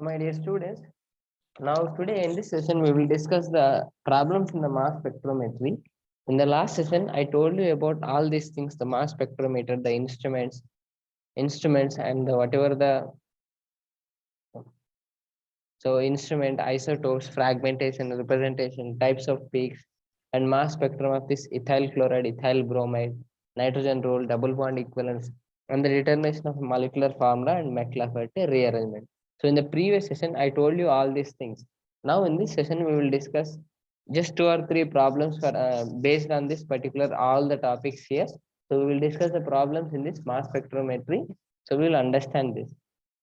My dear students, now today in this session we will discuss the problems in the mass spectrometry. In the last session, I told you about all these things: the mass spectrometer, the instruments, and whatever the instrument, isotopes, fragmentation, representation, types of peaks, and mass spectrum of this ethyl chloride, ethyl bromide, nitrogen role, double bond equivalence, and the determination of molecular formula and McLafferty rearrangement. So in the previous session, I told you all these things. Now in this session, we will discuss just two or three problems for based on this particular all the topics here. So we will discuss the problems in this mass spectrometry. So we will understand this.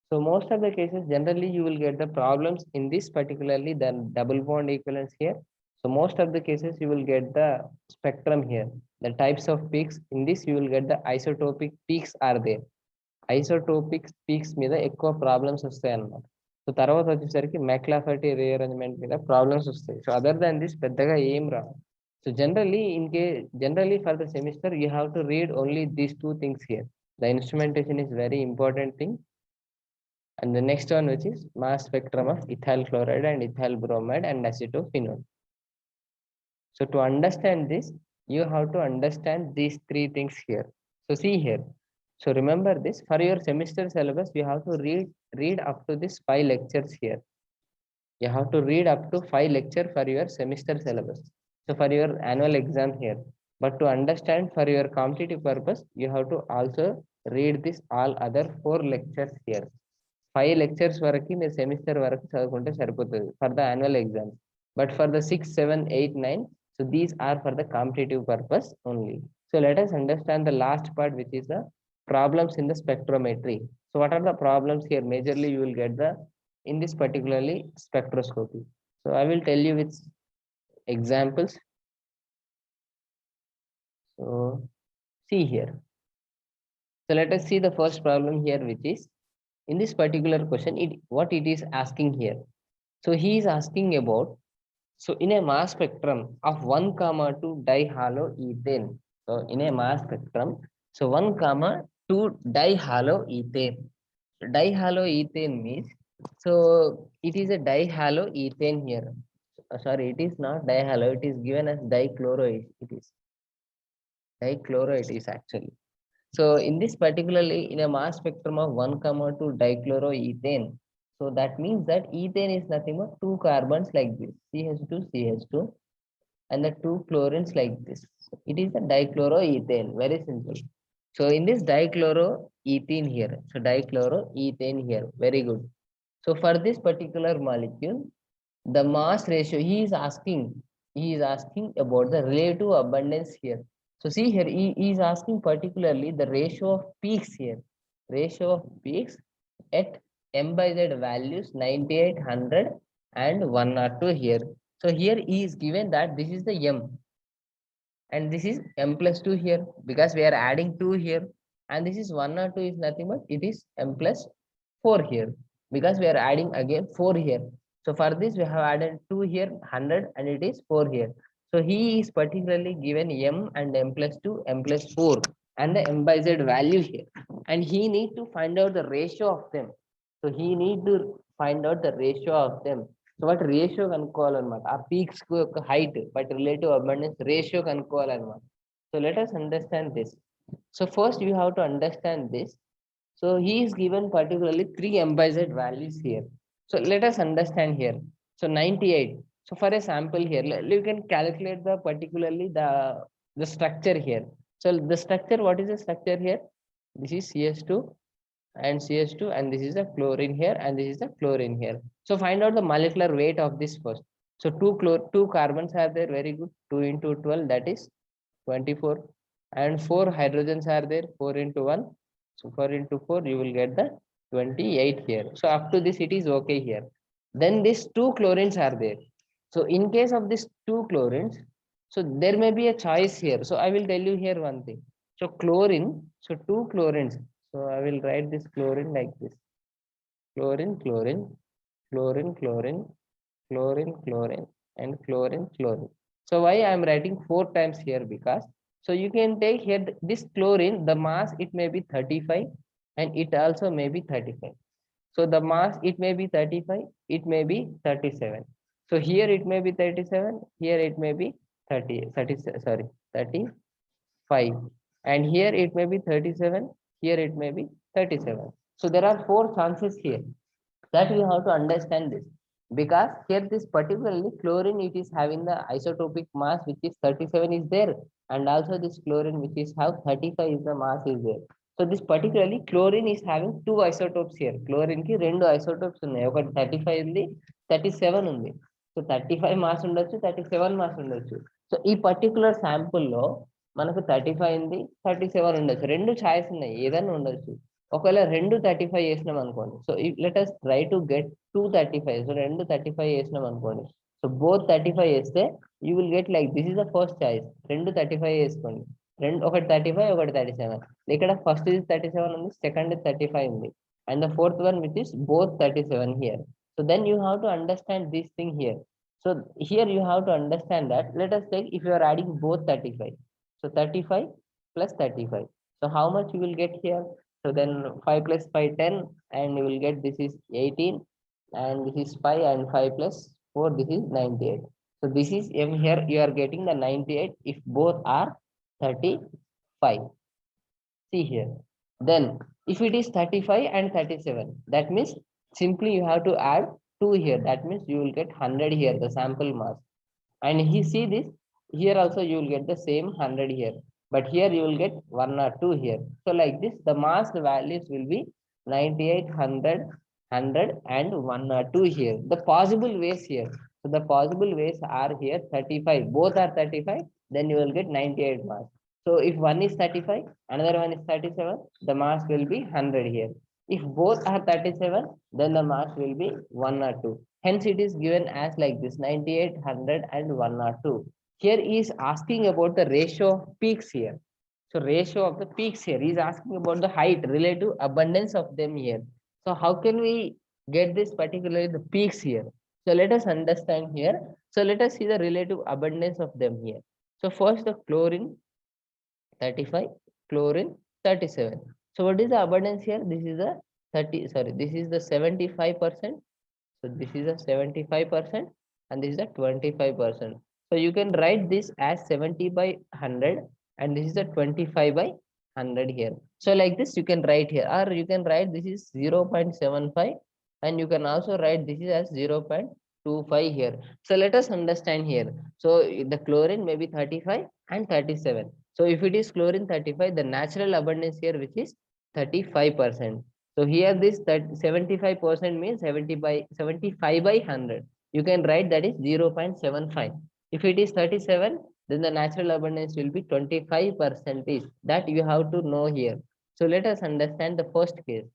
So most of the cases, generally you will get the problems in this particularly the double bond equivalence here. So most of the cases you will get the spectrum here. The types of peaks in this you will get the isotopic peaks are there. Isotopic peaks మీద ఎక్కువ problems వస్తాయి అన్నమాట. So తర్వాత వచ్చేసరికి McLafferty rearrangement మీద problems వస్తాయి. So other than this పెద్దగా ఏం రావు. So generally for the semester you have to read only these two things here. The instrumentation is very important thing. And the next one, which is mass spectrum of ethyl chloride and ethyl bromide and acetophenone. So to understand this, you have to understand these three things here. So see here. So remember this, for your semester syllabus, you have to read up to this 5 lectures here. You have to read up to 5 lecture for your semester syllabus. So for your annual exam here. But to understand for your competitive purpose, you have to also read this all other 4 lectures here. 5 lectures వరకు మీరు semester వరకు చదువుకుంటే సరిపోతుంది for the annual exam. But for the 6, 7, 8, 9, so these are for the competitive purpose only. So let us understand the last part, which is the problems in the spectrometry. So what are the problems here? Majorly you will get the in this particularly spectroscopy. So I will tell you with examples. So see here. So let us see the first problem here, which is in this particular question, what it is asking here. So he is asking about, so in a mass spectrum of 1,2 dihaloethane. So in a mass spectrum, so 1,2 dihaloethane. So dihaloethane means, so it is a dihaloethane here. Sorry, it is not dihalo, it is given as dichloro. It is dichloro, it is actually. So in this particularly in a mass spectrum of 1,2 dichloroethane, so that means that ethane is nothing but 2 carbons like this, CH2, CH2, and the 2 chlorines like this. So it is a dichloroethane, very simple. So in this dichloroethane here, so dichloroethane here, very good. So for this particular molecule, the mass ratio, he is asking about the relative abundance here. So see here, he is asking particularly the ratio of peaks here. Ratio of peaks at m by z values 98, 100 and 102 here. So here he is given that this is the m and this is m plus 2 here because we are adding 2 here, and this is 102 is nothing but it is m plus 4 here because we are adding again 4 here. So for this we have added 2 here, 100, and it is 4 here. So he is particularly given m and m plus 2, m plus 4 and the m by z value here, and he need to find out the ratio of them. So he need to find out the ratio of them. So what ratio కనుక్కోవాలన్నమాట ఆ peaks కు యొక్క height but relative abundance ratio కనుక్కోవాలన్నమాట. So let us understand this. So first you have to understand this. So he is given particularly 3 m by z values here. So let us understand here. So 98. So for a sample here, you can calculate the particularly the structure here. So the structure, what is the structure here? This is CH2 and CH2, and this is a chlorine here, and this is the chlorine here. So find out the molecular weight of this first. So two carbons are there, very good. 2 into 12, that is 24, and 4 hydrogens are there, 4 into 1. So 4 into 4, you will get the 28 here. So up to this, it is okay here. Then these 2 chlorines are there. So in case of these 2 chlorines, so there may be a choice here. So I will tell you here one thing. So chlorine, so 2 chlorines. So I will write this chlorine like this. Chlorine, chlorine, chlorine, chlorine, chlorine, chlorine, and chlorine, chlorine. So why I am writing 4 times here? Because so you can take here this chlorine, the mass it may be 35 and it also may be 35. So the mass, it may be 35, it may be 37. So here it may be 37, here it may be 35, and here it may be 37, here it may be 37. So there are four chances here, that we have to understand this, because here this particularly chlorine, it is having the isotopic mass which is 37 is there, and also this chlorine which is have 35 is the mass is there. So this particularly chlorine is having two isotopes here. Chlorine ki rendu isotopes unnai, okati 35 undi, 37 undi. So 35 mass ఉండొచ్చు, 37 mass ఉండొచ్చు. So ఈ particular sample లో మనకు 35 ఉంది, 37 ఉండొచ్చు, రెండు choice ఉన్నాయి, ఏదైనా ఉండొచ్చు. ఒకవేళ రెండు 35 చేసినాం అనుకోండి, so let us try to get 235. So రెండు 35 చేసినాం అనుకోండి, సో బోత్ 35 చేస్తే you will get like this is the first choice. రెండు 35 చేసుకోండి, రెండు, ఒకటి 35, ఒకటి 37. ఇక్కడ ఫస్ట్ ఇది 37 ఉంది, సెకండ్ 35 ఉంది, and the fourth one which is both 37 here. So then you have to understand this thing here. So here you have to understand that, let us take, if you are adding both 35, so 35 plus 35, so how much you will get here? So then 5 plus 5, 10, and you will get this is 18, and this is 5, and 5 plus 4, this is 98. So this is here you are getting the 98 if both are 35. See here. Then if it is 35 and 37, that means simply you have to add 2 here. That means you will get 100 here, the sample mass. And he see this, here also you will get the same 100 here. But here you will get 1 or 2 here. So like this, the mass values will be 98, 100, 100, and 1 or 2 here. The possible ways here. So the possible ways are here 35. Both are 35. Then you will get 98 mass. So if one is 35, another one is 37, the mass will be 100 here. If both are 37, then the mass will be 1 or 2. Hence it is given as like this, 98, 100, and 1 or 2. Here he is asking about the ratio of peaks here. So ratio of the peaks here, he is asking about the height, relative abundance of them here. So how can we get this particularly the peaks here? So let us understand here. So let us see the relative abundance of them here. So first the chlorine 35, chlorine 37. So what is the abundance here? This is the 30, sorry, this is the 75%. So this is a 75%, and this is a 25%. So you can write this as 70 by 100, and this is a 25 by 100 here. So like this you can write here, or you can write this is 0.75, and you can also write this is as 0.25 here. So let us understand here. So the chlorine may be 35 and 37. So if it is chlorine 35, the natural abundance here which is 35%. So here this 75% means 75 by 100. You can write that is 0.75. If it is 37, then the natural abundance will be 25%. That you have to know here. So let us understand the first case.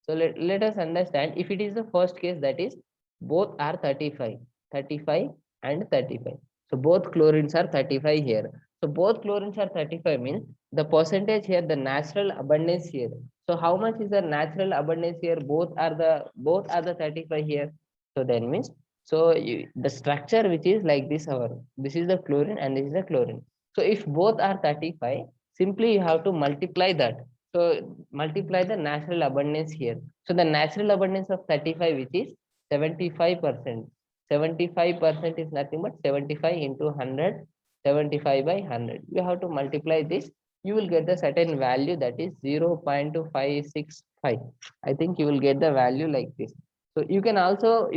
So let us understand, if it is the first case, that is both are 35, 35 and 35. So both chlorines are 35 here. So both chlorines are 35 means the percentage here, the natural abundance here. So how much is the natural abundance here? Both are the 35 here. So then means, so the structure which is like this, this is the chlorine and this is the chlorine. So if both are 35, simply you have to multiply that. So multiply the natural abundance here. So the natural abundance of 35, which is 75%. 75% is nothing but 75 into 100, 75 by 100. You have to multiply this. You will get the certain value, that is 0.2565. I think you will get the value like this. So you can also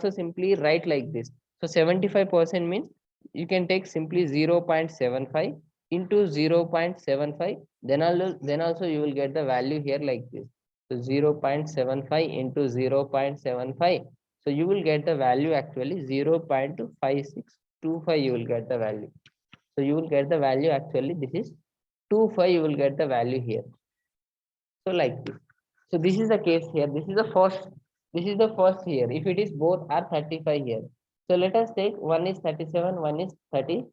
simply write like this. So 75% means you can take simply 0.75 into 0.75. Then also you will get the value here like this. So 0.75 into 0.75. So you will get the value actually 0.5625. You will get the value. So you will get the value actually, this is 25. You will get the value here. So like this. So this is the case here. This is the first here. If it is both are 35 here. So let us take one is 37, one is 30.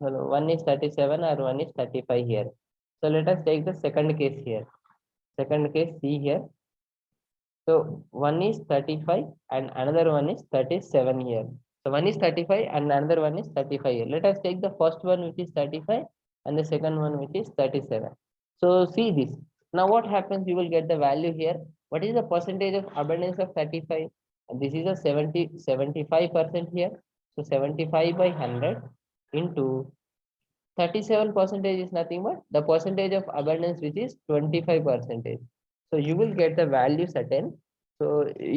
Hello, one is 37 or one is 35 here. So let us take the second case here. Second case, see here. So one is 35 and another one is 37 here. So one is 35 and another one is 35 here. Let us take the first one which is 35 and the second one which is 37. So see this. Now what happens? You will get the value here. What is the percentage of abundance of 35? And this is a 75% here. So 75 by 100 into 37 percentage is nothing but the percentage of abundance, which is 25 percentage. So you will get the value certain. So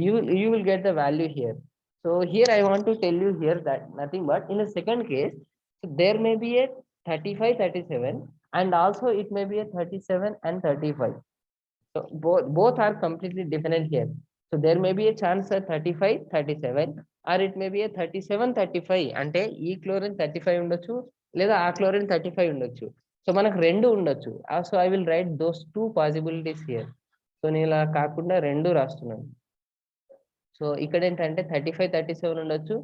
you will get the value here. So here I want to tell you here that nothing but in the second case, so there may be a 35, 37, and also it may be a 37 and 35. So both are completely different here. So there may be a chance at 35, 37, or it may be a 37, 35. అంటే ఈ chlorine 35 ఉండొచ్చు లేదా ఆ chlorine 35 ఉండొచ్చు. So మనకు రెండు ఉండొచ్చు. So I will write those two possibilities here. So నేను ఇలా కాకుండా రెండు రాస్తున్నాను. సో ఇక్కడ ఏంటంటే 35, 37 ఉండొచ్చు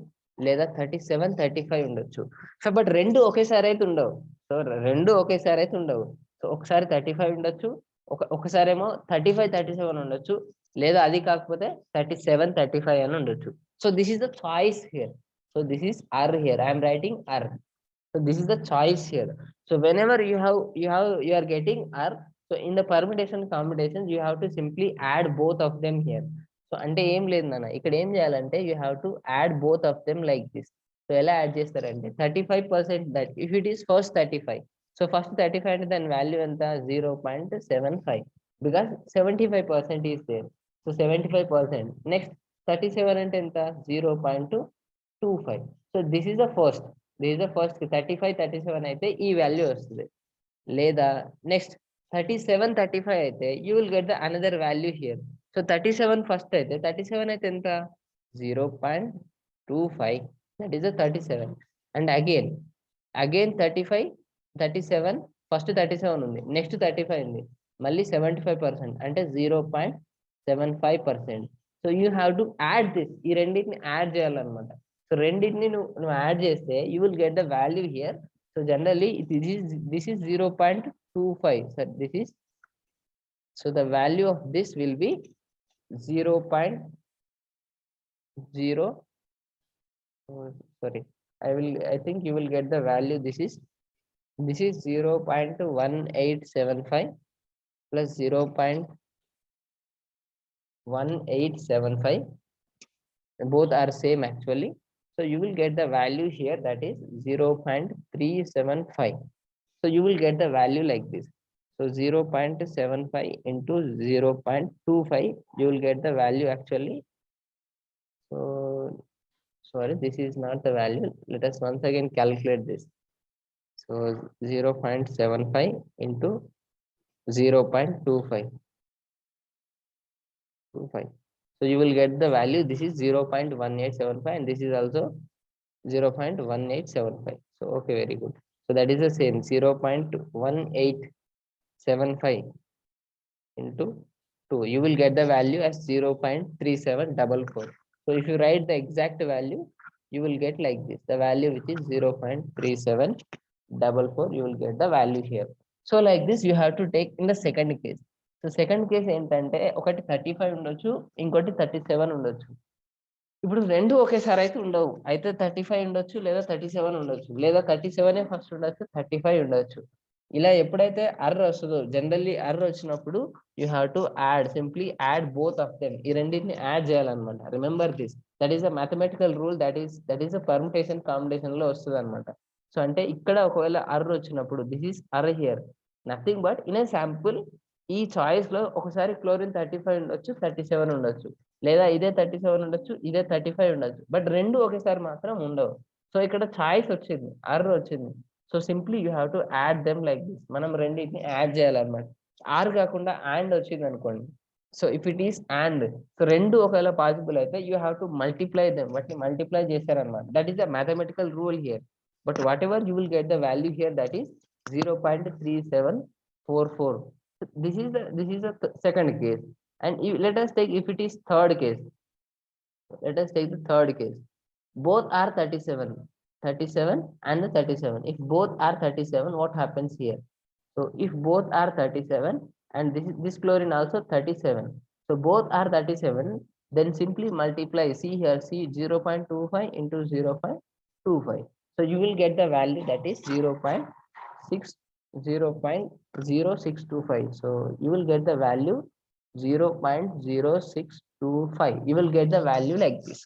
లేదా 37, 35 ఉండొచ్చు. సో బట్ రెండు ఒకేసారి అయితే ఉండవు. సో రెండు ఒకేసారి అయితే ఉండవు. సో ఒకసారి 35 ఉండొచ్చు, ఒకసారి ఏమో 35, 37 ఉండొచ్చు, లేదా అది కాకపోతే 37, 35 అని ఉండొచ్చు. So this is the choice here. So this is R here. I'm writing R. So this is the choice here. So whenever you are getting R, so in the permutation combinations you have to simply add both of them here. So అంటే ఏం లేదు నాన్న, ఇక్కడ ఏం చేయాలంటే you have to add both of them like this. So ఎలా add చేస్తారంటే 35% that if it is first 35, so first 35 అంటే దాని వాల్యూ ఎంత 0.75 because 75% is there. So 75%. Next 37 అంటే ఎంత 0.25. So this is the first. This is the first 35, 37 అయితే ఈ value వస్తుంది. లేదా నెక్స్ట్ 37, 35 అయితే you will get the another value here. So 37 first అయితే 37 అయితే ఎంత 0.25, that is the 37. And again 35, 37, first 37 ఉంది, నెక్స్ట్ 35 ఉంది, మళ్ళీ 75% అంటే 0.75%. So you have to add this, ఈ రెండింటిని యాడ్ చేయాలన్నమాట. సో రెండింటిని నువ్వు యాడ్ చేస్తే you will get the value here. So generally this is 0.25. So the value of this will be 0.0. Sorry, I think you will get the value. This is 0.1875 plus 0.1875. Both are same actually. So you will get the value here, that is 0.375. So you will get the value like this. So 0.75 into 0.25, you will get the value actually. So sorry, this is not the value. Let us once again calculate this. So 0.75 into 0.25. So you will get the value. This is 0.1875 and this is also 0.1875. So okay, very good. So that is the same 0.1875 into 2. You will get the value as 0.3744. So if you write the exact value, you will get like this. The value which is 0.3744, you will get the value here. So like this you have to take in the second case. So second case ఏంటంటే ఒకటి 35 ఉండొచ్చు, ఇంకోటి 37 ఉండొచ్చు. ఇప్పుడు రెండు ఒకేసారి అయితే ఉండవు. అయితే 35 ఉండొచ్చు లేదా 37 ఉండొచ్చు, లేదా 37 ఫస్ట్ ఉండొచ్చు, 35 ఉండొచ్చు. ఇలా ఎప్పుడైతే అర్ వస్తుందో, జనరల్లీ అర్ వచ్చినప్పుడు you have to simply add both of them. ఈ రెండింటిని యాడ్ చేయాలన్నమాట. Remember this, that is a mathematical rule, that is a permutation combination లో వస్తుంది అనమాట. సో అంటే ఇక్కడ ఒకవేళ అర్ వచ్చినప్పుడు this is R here, nothing but in a sample ఈ చాయిస్ లో ఒకసారి క్లోరిన్ 35 ఉండొచ్చు, 37 ఉండొచ్చు, లేదా ఇదే 37 ఉండొచ్చు, ఇదే 35 ఉండొచ్చు, బట్ రెండు ఒకేసారి మాత్రం ఉండవు. సో ఇక్కడ చాయిస్ వచ్చింది, అర్ వచ్చింది. So simply you have to add them like this. మనం రెండింటిని యాడ్ చేయాలన్నమాట. ఆర్ కాకుండా అండ్ వచ్చింది అనుకోండి. So if it is and, so రెండు ఒకవేళ పాసిబుల్ అయితే you have to multiply them. వాటిని మల్టిప్లై చేశారనమాట. That is the mathematical rule here. But what ever you will get the value here, that is 0.3744. This is the second case. And let us take, if it is third case, let us take the third case. Both are 37 and 37. If both are 37, what happens here? So if both are 37 and this chlorine also 37, so both are 37, then simply multiply. See here, see 0.25 into 0.25. So you will get the value, that is 0.0625. So you will get the value 0.0625. You will get the value like this.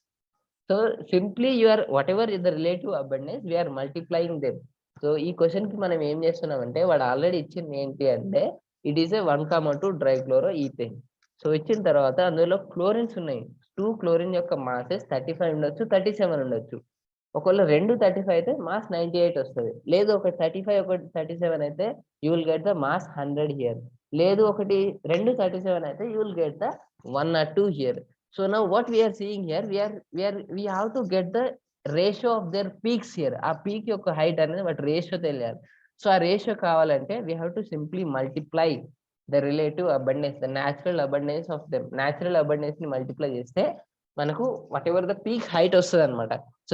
So simply you are whatever is the relative abundance, we are multiplying them. So ఈ question కి మనం ఏం చేస్తున్నామంటే వాడు already ఇచ్చింది ఏంటి అంటే it is a 1,2 trichloro ethane. So ఇచ్చిన తర్వాత అందులో క్లోరిన్స్ ఉన్నాయి. 2 క్లోరిన్ యొక్క మాసెస్ 35 ఉండొచ్చు, 37 ఉండొచ్చు. ఒకవేళ 2 35 అయితే మాస్ 98 వస్తుంది. లేదు ఒకటి 35 ఒకటి 37 అయితే you will get the mass 100 here. లేదు ఒకటి 2 37 అయితే you will get the 1 or 2 here. So now what we are seeing here, we have to get the ratio of their peaks here. ఆ peak యొక్క height అనేది but ratio తెలియాలి. So ఆ ratio కావాలంటే we have to simply multiply the relative abundance, the natural abundance of them. Natural abundance ని multiply చేస్తే మనకు what ever the peak height వస్తుంది అనమాట. సో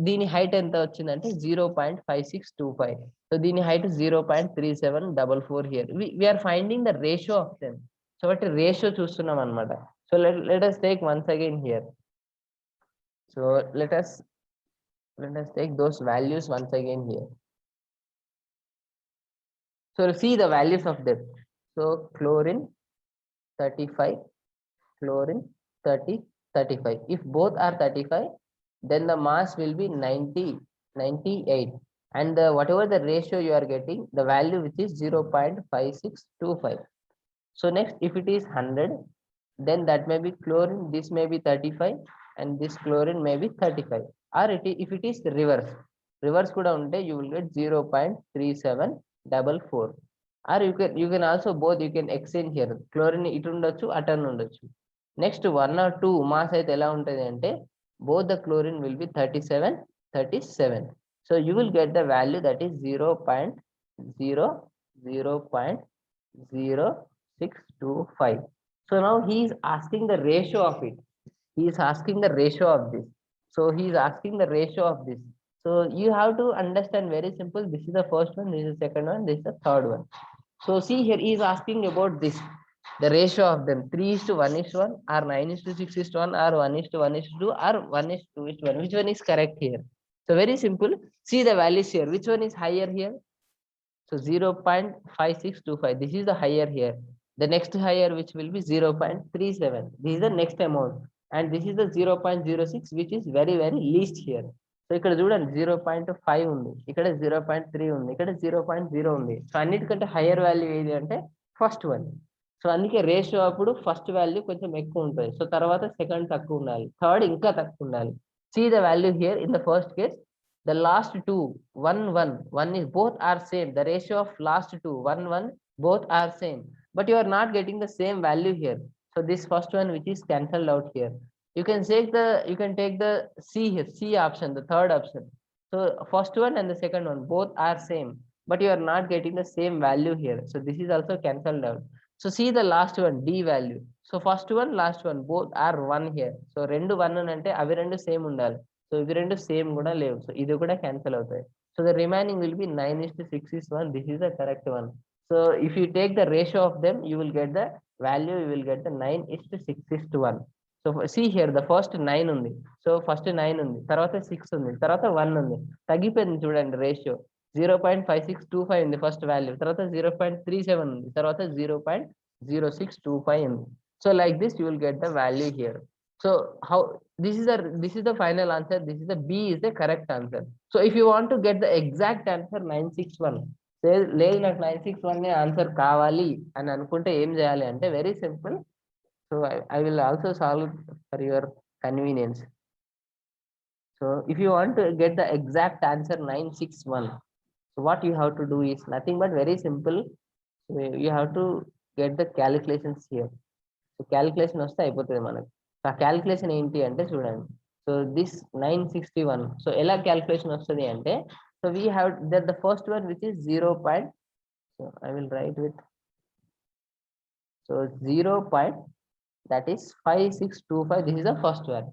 దీని హైట్ ఎంత వచ్చిందంటే 0.5625. సో దీని height 0.3744 here. We're finding the ratio of them. So బట్టి రేషియో చూస్తున్నాం అనమాట. So let us take once again here. So let us take those values once again here. So see the values of them. So chlorine 35, chlorine 30, 35. If both are 35, then the mass will be 98. And whatever the ratio you are getting, the value which is 0.5625. So next, if it is 100, then that may be chlorine, this may be 35 and this chlorine may be 35. Or if it is reverse kuda unte you will get 0.3744. Or you can also both, you can exchange here. Chlorine itu undochu atu undochu. Next 1 or 2 mass aithe ela untadi ante both the chlorine will be 37. So you will get the value that is 0.0625. So now he is asking the ratio of it. He is asking the ratio of this. So he is asking the ratio of this. So you have to understand very simple. This is the first one, this is the second one, this is the third one. So see here, he is asking about this, the ratio of them, 3:1:1 or 9:6:1 or 1:1:2 or 1:2:1. Which one is correct here? So very simple. See the values here. Which one is higher here? So 0.5625. This is the higher here. The next higher which will be 0.37. This is the next amount. And this is the 0.06 which is very least here. So ఇక్కడ చూడండి 0.5 ఉంది, ఇక్కడ 0.3 ఉంది, ఇక్కడ 0.0 ఉంది. So అన్నిటికంటే hire value ఏది అంటే ఫస్ట్ వన్. సో అందుకే రేషియో అప్పుడు ఫస్ట్ వాల్యూ కొంచెం ఎక్కువ ఉంటుంది. సో తర్వాత సెకండ్ తక్కువ ఉండాలి, థర్డ్ ఇంకా తక్కువ ఉండాలి. See the value here in the first case. The last two 1 is both are same. The ratio of last two 1 both are same, but you are not getting the same value here. So this first one which is cancelled out here. You can take the C here, C option, the third option. So first one and the second one both are same, but you are not getting the same value here. So this is also cancelled out. So see the last one, D value. So first one, last one both are 1 here. So rendu 1 ante avi rendu same undali. So ivi rendu same kuda levu. So ఇది కూడా cancel అవుతాయి. So the remaining will be 9:6:1. This is the correct one. So if you take the ratio of them, you will get the value, you will get the 9:6:1. So see here, the first 9 ఉంది. So first 9 ఉంది, తర్వాత 6 ఉంది, తర్వాత 1 ఉంది. తగ్గిపోయింది చూడండి ratio. 0.5625 ఉంది first value, తర్వాత 0.37 ఉంది, తర్వాత 0.0625 ఉంది. So like this you will get the value here. So how this is the final answer. This is the B is the correct answer. So if you want to get the exact answer 961, లేదు నాకు 961 answer కావాలి అని అనుకుంటే ఏం చేయాలి అంటే very simple. So I will also solve for your convenience. So if you want to get the exact answer 961, so what you have to do is nothing but very simple. So you have to get the calculations here. So calculation వస్తే అయిపోతుంది మనకు. ఆ calculation ఏంటి అంటే చూడండి. So this 961. So ఎలా calculation వస్తుంది అంటే, so we have that the first one which is 0. So I will write with, so 0.5625. This is the first one,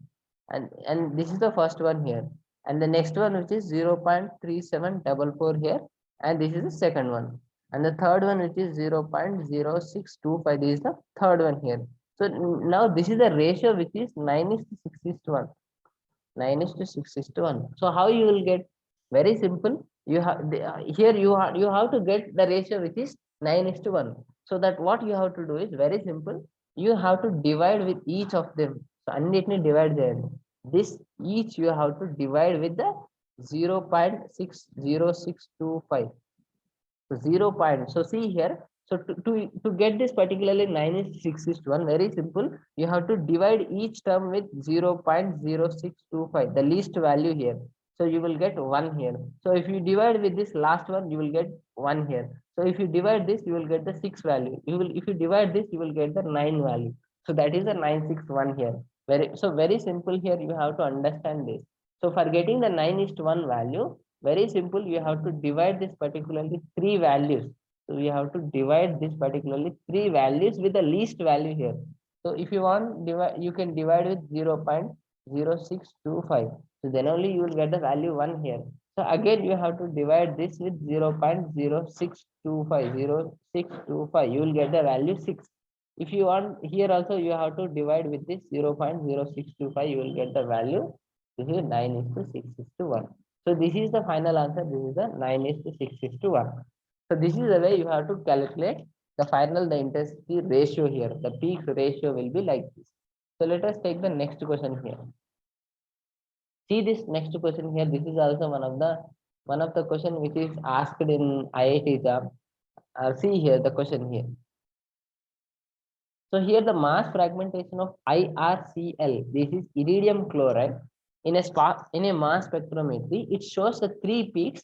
and this is the first one here, and the next one which is 0.3744 here, and this is the second one, and the third one which is 0.0625. This is the third one here. So now this is the ratio which is 9:6:1. 9:6:1. So how you will get? Very simple. You have here you have to get the ratio which is 9:1. So that what you have to do is very simple. you have to divide with each of them. So అన్నిటిని divide చేయండి. This each you have to divide with the 0.60625. So 0 point. So see here. So to get this particularly 9 is 6 is 1, very simple. You have to divide each term with 0.0625, the least value here. So you will get 1 here. So if you divide with this last one, you will get 1 here. So if you divide this, you will get the 6 value. If you divide this, you will get the 9 value. So that is the 961 here. Very simple here. You have to understand this. So for getting the 9 is to 1 value, very simple, you have to divide this particularly 3 values. So we have to divide this particularly 3 values with the least value here. So if you want divide, you can divide with 0.0625. So then only you will get the value 1 here. So again you have to divide this with 0.0625. You will get the value 6. If you want here also, you have to divide with this 0.0625. You will get the value. This is 9 is to 6 is to 1. So this is the final answer. This is the 9 is to 6 is to 1. So this is the way you have to calculate the final, the intensity ratio here. The peak ratio will be like this. So let us take the next question here. See this next question here. This is also one of the question which is asked in IIT exam. See here the question here. So here the mass fragmentation of IRCl, this is iridium chloride, in a mass spectrometry, it shows the 3 peaks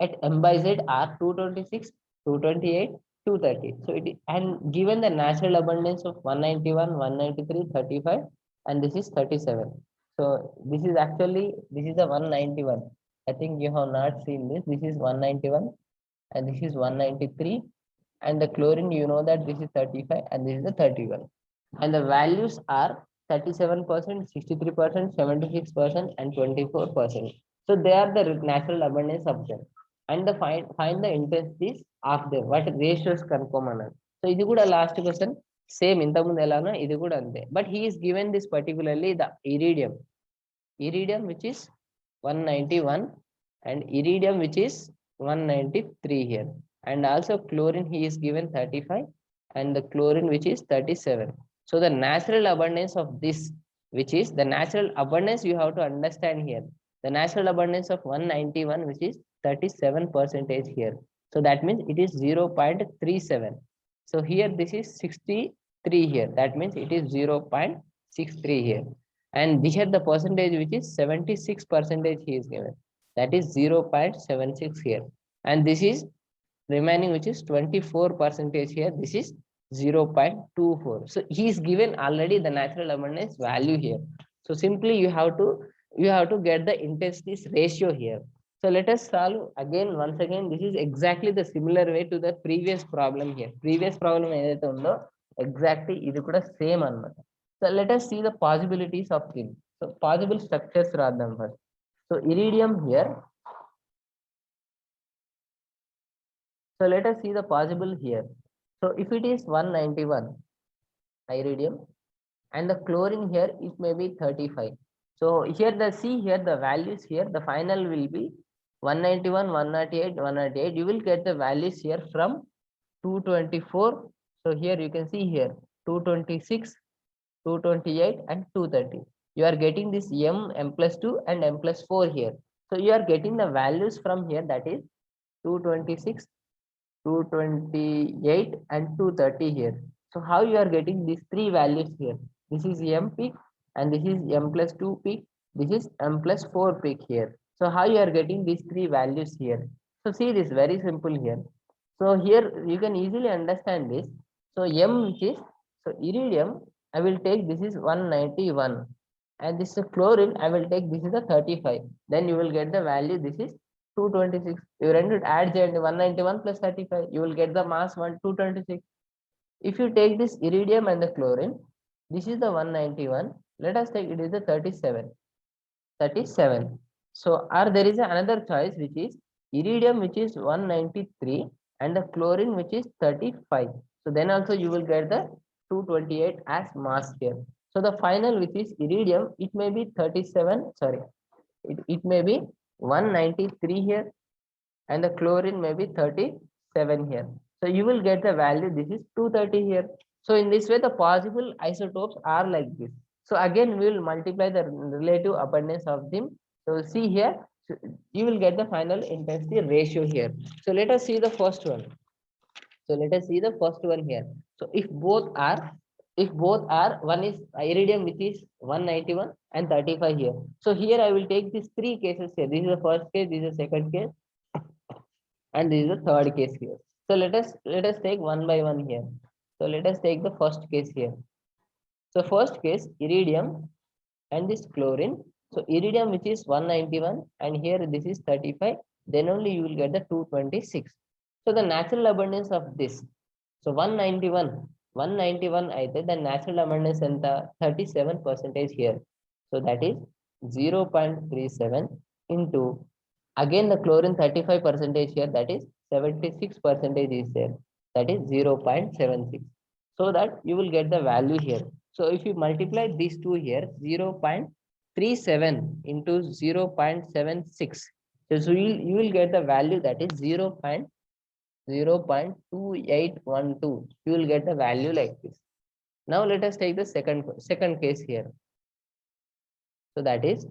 at M by Z are 226, 228, 230. So and given the natural abundance of 191, 193, 35, and this is 37. So this is the 191. I think you have not seen this. This is 191 and this is 193. And the chlorine, you know that this is 35 and this is the 31. And the values are 37%, 63%, 76%, and 24%. So they are the natural abundance of them. And find the intensities of them. What ratios conform. So this is last question. Same in the but he is given this particularly the iridium. Iridium which is 191 and iridium which is 193 here. And also chlorine he is given 35 and the chlorine which is 37. So the natural abundance of this, which is the natural abundance, you have to understand here. The natural abundance of 191 which is 37% here. So that means it is 0.37. So here this is 63 here. That means it is 0.63 here. And here the percentage which is 76% he is given. That is 0.76 here. And this is remaining which is 24% here. This is 0.24. So he is given already the natural abundance value here. So simply you have to get the intensities ratio here. So let us solve again once again. This is exactly the similar way to the previous problem here. Previous problem exactly ఇది కూడా same అన్నమాట. So let us see the possibilities of kin. So possible structures రాద్దాం first. So iridium here. So let us see the possible here. So if it is 191 iridium and the chlorine here, it may be 35. So here the values here, the final will be 191, 198, 198. You will get the values here from 224. So here you can see here 226, 228 and 230. You are getting this m plus 2 and m plus 4 here. So you are getting the values from here, that is 226, 228 and 230 here. So how you are getting these 3 values here? This is m peak and this is m plus 2 peak. This is m plus 4 peak here. So how you are getting these 3 values here? So see this, very simple here. So here you can easily understand this. So m which is, so iridium, I will take this is 191 and this is chlorine, I will take this is a 35. Then you will get the value, this is 226. You to add 191 plus 35, you will get the mass 226. If you take this iridium and the chlorine, this is the 191. Let us take it is the 37. 37. So there is another choice which is iridium which is 193 and the chlorine which is 35. So then also you will get the 228 as mass here. So the final which is iridium, it may be 37, sorry, it may be 193 here and the chlorine may be 37 here. So you will get the value, this is 230 here. So in this way, the possible isotopes are like this. So again, we will multiply the relative abundance of them. So see here, so you will get the final intensity ratio here. So let us see the first one. So let us see the first one here. So if both are, one is iridium which is 191 and 35 here. So here I will take these three cases here. This is the first case, this is the second case, and this is the third case here. So let us take one by one here. So let us take the first case here. So first case, iridium and this chlorine. So iridium which is 191 and here this is 35, then only you will get the 226. So the natural abundance of this, so 191 అయితే the natural abundance ఎంత 37% here. So that is 0.37 into, again the chlorine 35% here, that is 76% is there, that is 0.76. So that you will get the value here. So if you multiply these two here, 0.37 into 0.76, so you will get the value that is 0.2812. You will get the value like this. Now let us take the second case here. So that is,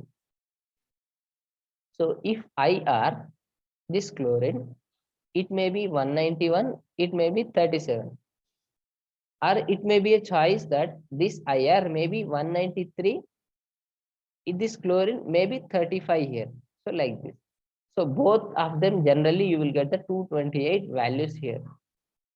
so if IR, this chlorine, it may be 191, it may be 37, or it may be a choice that this IR may be 193, this chlorine may be 35 here. So like this. So both of them generally you will get the 228 values here.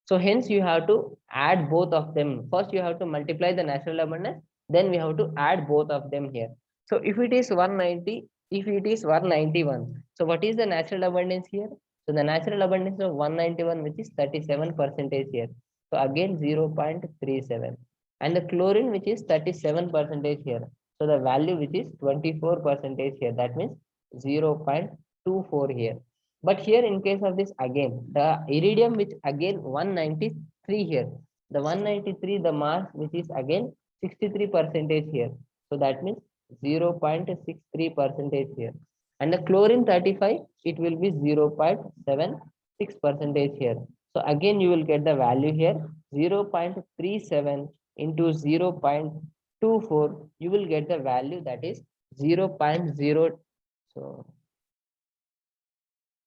So hence you have to add both of them. First you have to multiply the natural abundance, then we have to add both of them here. So if it is 190, if it is 191, so what is the natural abundance here? So the natural abundance of 191, which is 37% here. So again 0.37. And the chlorine, which is 37% here. So the value which is 24% here. That means 0.24 here. But here in case of this, again the iridium which again 193 here, the 193, the mass which is again 63% here. So that means 0.63% here. And the chlorine 35, it will be 0.76% here. So again you will get the value here 0.37 into 0.24. You will get the value that is 0.0.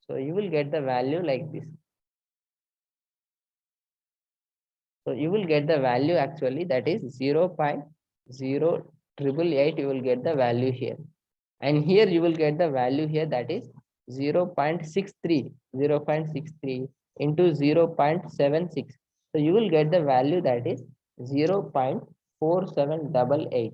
So you will get the value like this. So you will get the value actually, that is 0.0888. You will get the value here. And here you will get the value here, that is 0.63 into 0.76. So you will get the value that is 0.4788.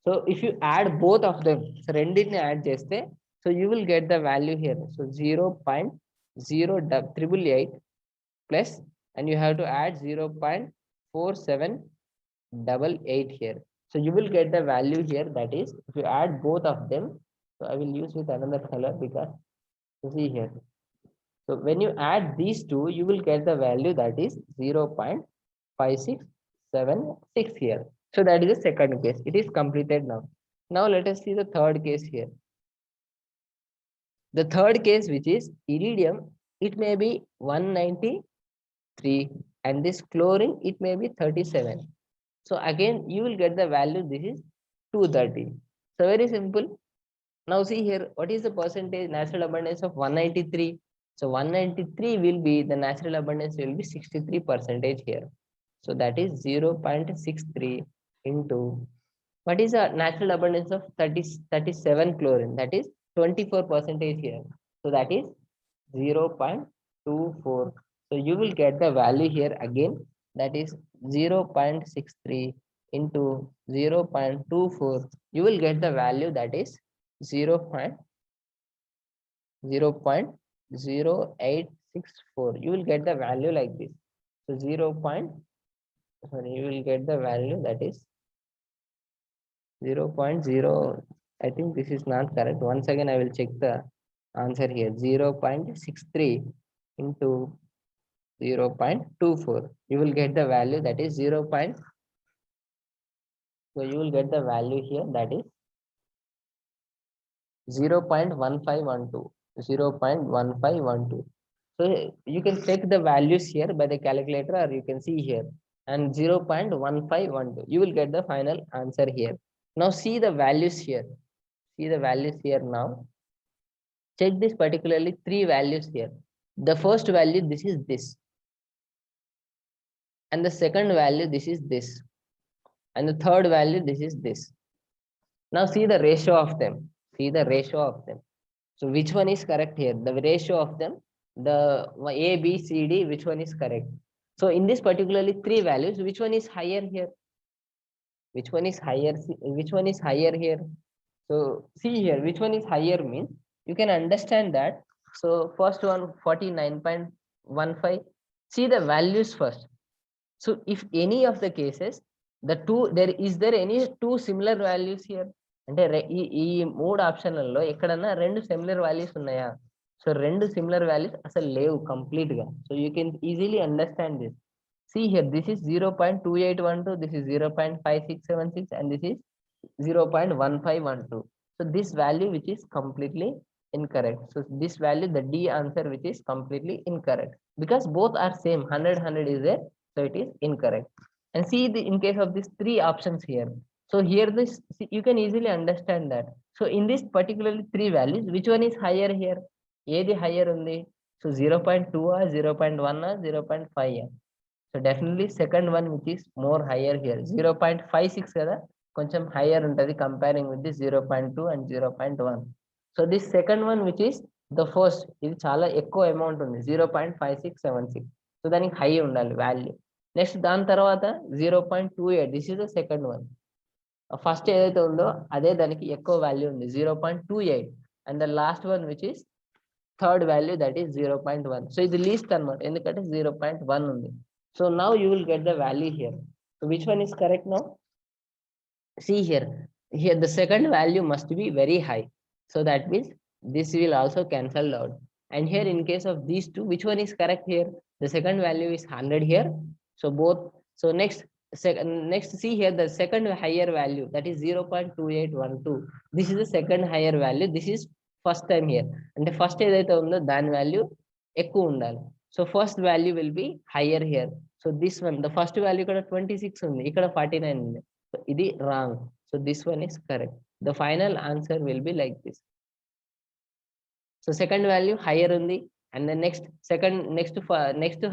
So if you add both of them, so రెండింటిని add చేస్తే, so you will get the value here. So 0.0888 plus, and you have to add 0.4788 here. So you will get the value here, that is, if you add both of them, so I will use with another color because you see here. So when you add these two, you will get the value that is 0.5676 here. So that is the second case. It is completed now. Now let us see the third case here. The third case, which is iridium, it may be 193 and this chlorine, it may be 37. So again you will get the value, this is 230. So very simple. Now see here, what is the percentage natural abundance of 193? So 193 will be, the natural abundance will be 63% here. So that is 0.63 into, what is the natural abundance of 37 chlorine? That is 24% here. So that is 0.24. So you will get the value here again, that is 0.63 into 0.24. You will get the value that is 0.0864. You will get the value like this. So you will get the value that is 0.0. I think this is not correct. Once again I will check the answer here. 0.63 into 0.24. You will get the value that is 0. So you will get the value here, that is 0.1512. 0.1512. So you can check the values here by the calculator, or you can see here. and 0.1512. You will get the final answer here. Now see the values here. See the values here now. Check this particularly three values here. The first value, this is this. And the second value, this is this. And the third value, this is this. Now see the ratio of them. See the ratio of them. So which one is correct here? The ratio of them, the A, B, C, D, which one is correct? So in this particularly three values, which one is higher here? Which one is higher? Which one is higher here? So see here, which one is higher means you can understand that. So first one, 49.15. See the values first. So if any of the cases, is there any two similar values here? అంటే ఈ మూడు ఆప్షన్లలో ఎక్కడన్నా రెండు similar values ఉన్నాయా? So రెండు similar values అసలు లేవు complete గా. So you can easily understand this. See here, this is 0.2812, this is 0.5676, and this is 0.1512. So this value which is completely incorrect. So this value, the D answer, which is completely incorrect because both are same. 100 is there, so it is incorrect. And see in case of these three options here. So here you can easily understand that. So in this particularly three values, which one is higher here? Edi higher undi. So 0.2 or 0.1 or 0.5. So definitely second one which is more higher here. 0.56 kada koncham higher untadi comparing with this 0.2 and 0.1. So this second one which is the first, ఇది చాలా ఎక్కువ amount ఉంది 0.5676. So దానికి high ఉండాలి value. Next దాని తర్వాత 0.28, this is the second one. First ఏదైతే ఉందో అదే దానికి ఎక్కువ వాల్యూ ఉంది 0.28. And the last one which is third value that is 0.1. So ఇది లీస్ట్ అనమాట ఎందుకంటే 0.1 ఉంది. So now you will get the value here. So which one is correct now? See here the second value must be very high. So that means this will also cancel out. And here in case of these two, which one is correct here? The second value is 100 here. So both. So next see here the second higher value, that is 0.2812. This is the second higher value. This is first time here. And the first ఏదైతే ఉందో దాని value ఎక్కువ ఉండాలి. So first value will be higher here. So this one, the first value ikkada 26 undi, ikkada 49 undi. So idi wrong. So this one is correct. The final answer will be like this. So second value higher undi, and the next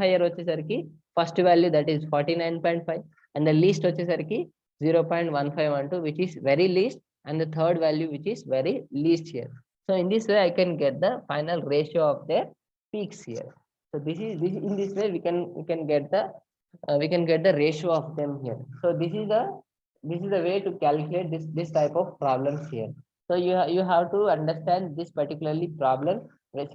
higher vachesariki first value, that is 49.5, and the least vachesariki 0.1512, which is very least, and the third value which is very least here. So in this way I can get the final ratio of their peaks here. So this in this way we can get the ratio of them here. So this is the way to calculate this type of problems here. So you have to understand this particularly problem.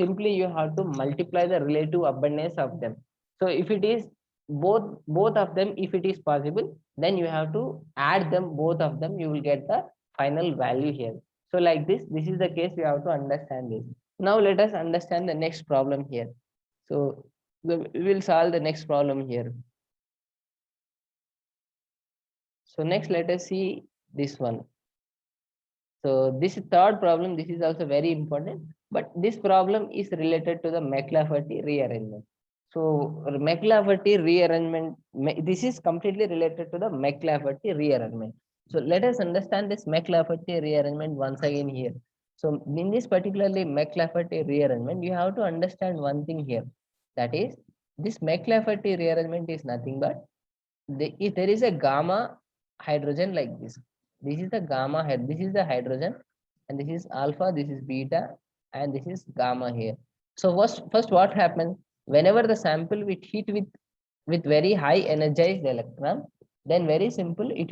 Simply you have to multiply the relative abundance of them. So if it is both of them, if it is possible, then you have to add them, both of them, you will get the final value here. So like this is the case. You have to understand this. Now let us understand the next problem here. So we will solve the next problem here. So next let us see this one. So this third problem, this is also very important, but this problem is related to the McLafferty rearrangement. So McLafferty rearrangement, this is completely related to the McLafferty rearrangement. So let us understand this McLafferty rearrangement once again here. So in this particularly McLafferty rearrangement, you have to understand one thing here. That is, this McLafferty rearrangement is nothing but if there is a gamma hydrogen like this. This is the gamma head. This is the hydrogen, and this is alpha. This is beta, and this is gamma here. So first what happens whenever the sample will heat with very high energized electron? Then very simple. It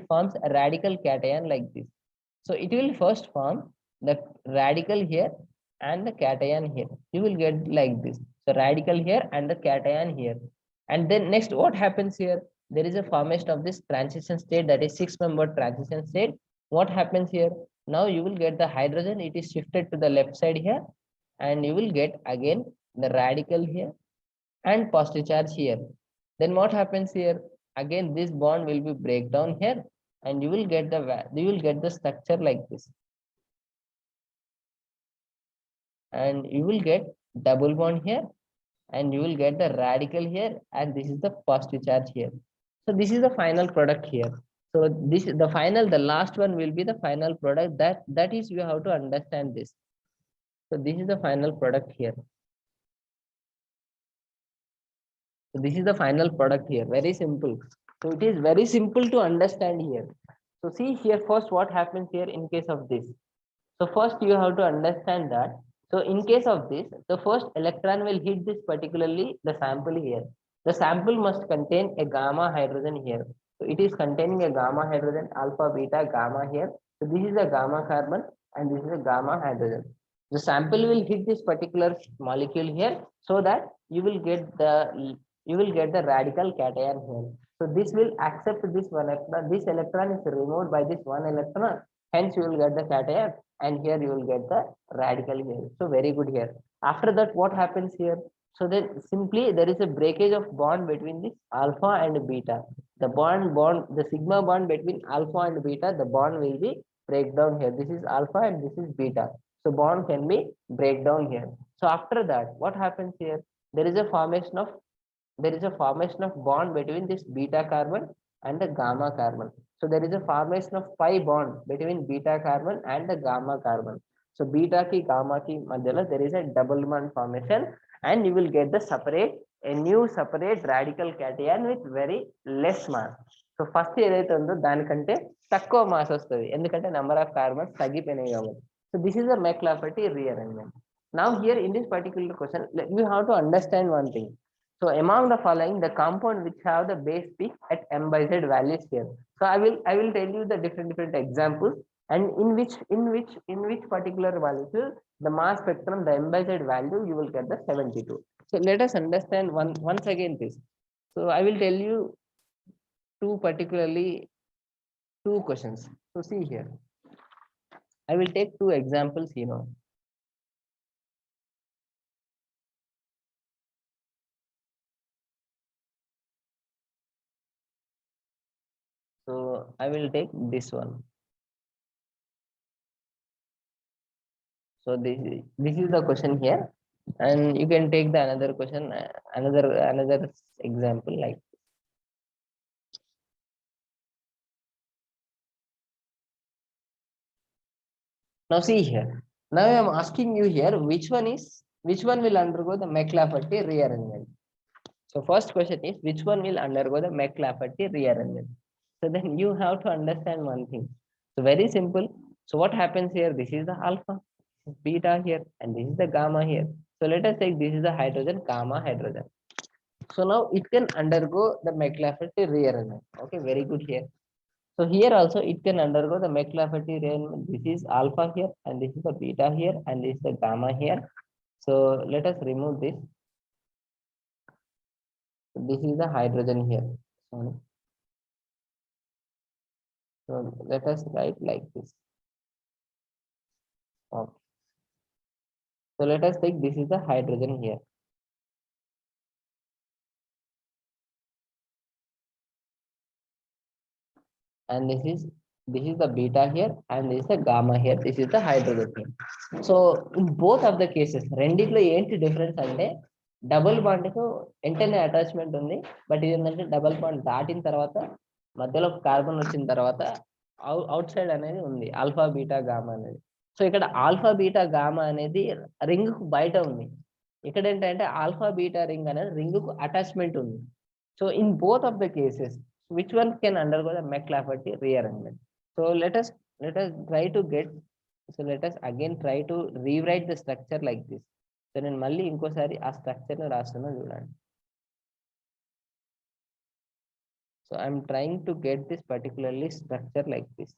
forms a radical cation like this. So it will first form the radical here and the cation here. You will get like this. So radical here and the cation here. And then next what happens here? There is a formation of this transition state, that is 6-member transition state. What happens here? Now you will get the hydrogen, it is shifted to the left side here, and you will get again the radical here and positive charge here. Then what happens here? Again this bond will be break down here, and you will get the structure like this, and you will get double bond here, and you will get the radical here, and this is the positive charge here. So this is the final product here. So this is the final, the last one will be the final product. That is, you have to understand this. So this is the final product here. So this is the final product here. Very simple. So it is very simple to understand here. So see here first what happens here in case of this. So first you have to understand that. So in case of this, the first electron will hit this particularly the sample here. The sample must contain a gamma hydrogen here. So it is containing a gamma hydrogen, alpha, beta, gamma here. So this is a gamma carbon and this is a gamma hydrogen. The sample will hit this particular molecule here so that you will get the radical cation here. So this will accept this one electron. This electron is removed by this one electron. Hence, you will get the cation, and here you will get the radical here. So very good here. After that, what happens here? So then simply there is a breakage of bond between this alpha and beta. The sigma bond between alpha and beta, the bond will be break down here. This is alpha and this is beta. So bond can be break down here. So after that, what happens here? There is a formation of bond between this beta carbon and the gamma carbon. So there is a formation of pi bond between beta carbon and the gamma carbon. So beta ki gamma ki madhyala there is a double bond formation, and you will get a new separate radical cation with very less mass. So first ఏదైతే ఉందో దానికంటే తక్కువ mass వస్తుంది, ఎందుకంటే number of carbons తగ్గిపోయినాయి కాబట్టి. So this is the McLafferty rearrangement. Now here in this particular question, you have to understand one thing. So among the following, the compound which have the base peak at m by z values here. So I will tell you the different examples, and in which particular molecule the mass spectrum, the m by z value, you will get the 72. So let us understand once again this. So I will tell you two questions. So see here, I will take two examples. So I will take this one. So this is the question here, and you can take the another question, another example like. Now see here. Now I am asking you here, which one will undergo the McLafferty rearrangement? So first question is, which one will undergo the McLafferty rearrangement? So then you have to understand one thing. So very simple. So what happens here? This is the alpha, beta here, and this is the gamma here. So let us take this is the hydrogen, gamma hydrogen. So now it can undergo the McLafferty rearrangement. Okay, very good here. So here also it can undergo the McLafferty rearrangement. This is alpha here, and this is the beta here, and this is the gamma here. So let us remove this. This is the hydrogen here. Sorry. So let us write like this. Okay. So let us take this is the hydrogen here. And this is the beta here, and this is the gamma here. This is the hydrogen here. So in both of the cases, రెండిట్లో ఏంటి difference అంటే double bond కు వెంటనే attachment ఉంది, but ఇది ఏంటంటే double bond దాటిన తర్వాత మధ్యలో కార్బన్ వచ్చిన తర్వాత అవుట్ సైడ్ అనేది ఉంది ఆల్ఫా బీటా గామా అనేది. సో ఇక్కడ ఆల్ఫా బీటా గామా అనేది రింగ్ కు బయట ఉంది. ఇక్కడ ఏంటంటే ఆల్ఫా బీటా రింగ్ అనేది రింగ్ కు అటాచ్మెంట్ ఉంది. So in both of the cases, which one can undergo the McLafferty rearrangement? So let us again try to rewrite the structure like this. So నేను మళ్ళీ ఇంకోసారి ఆ స్ట్రక్చర్ ని రాస్తున్నా చూడండి. So I'm trying to get this particularly structure like this.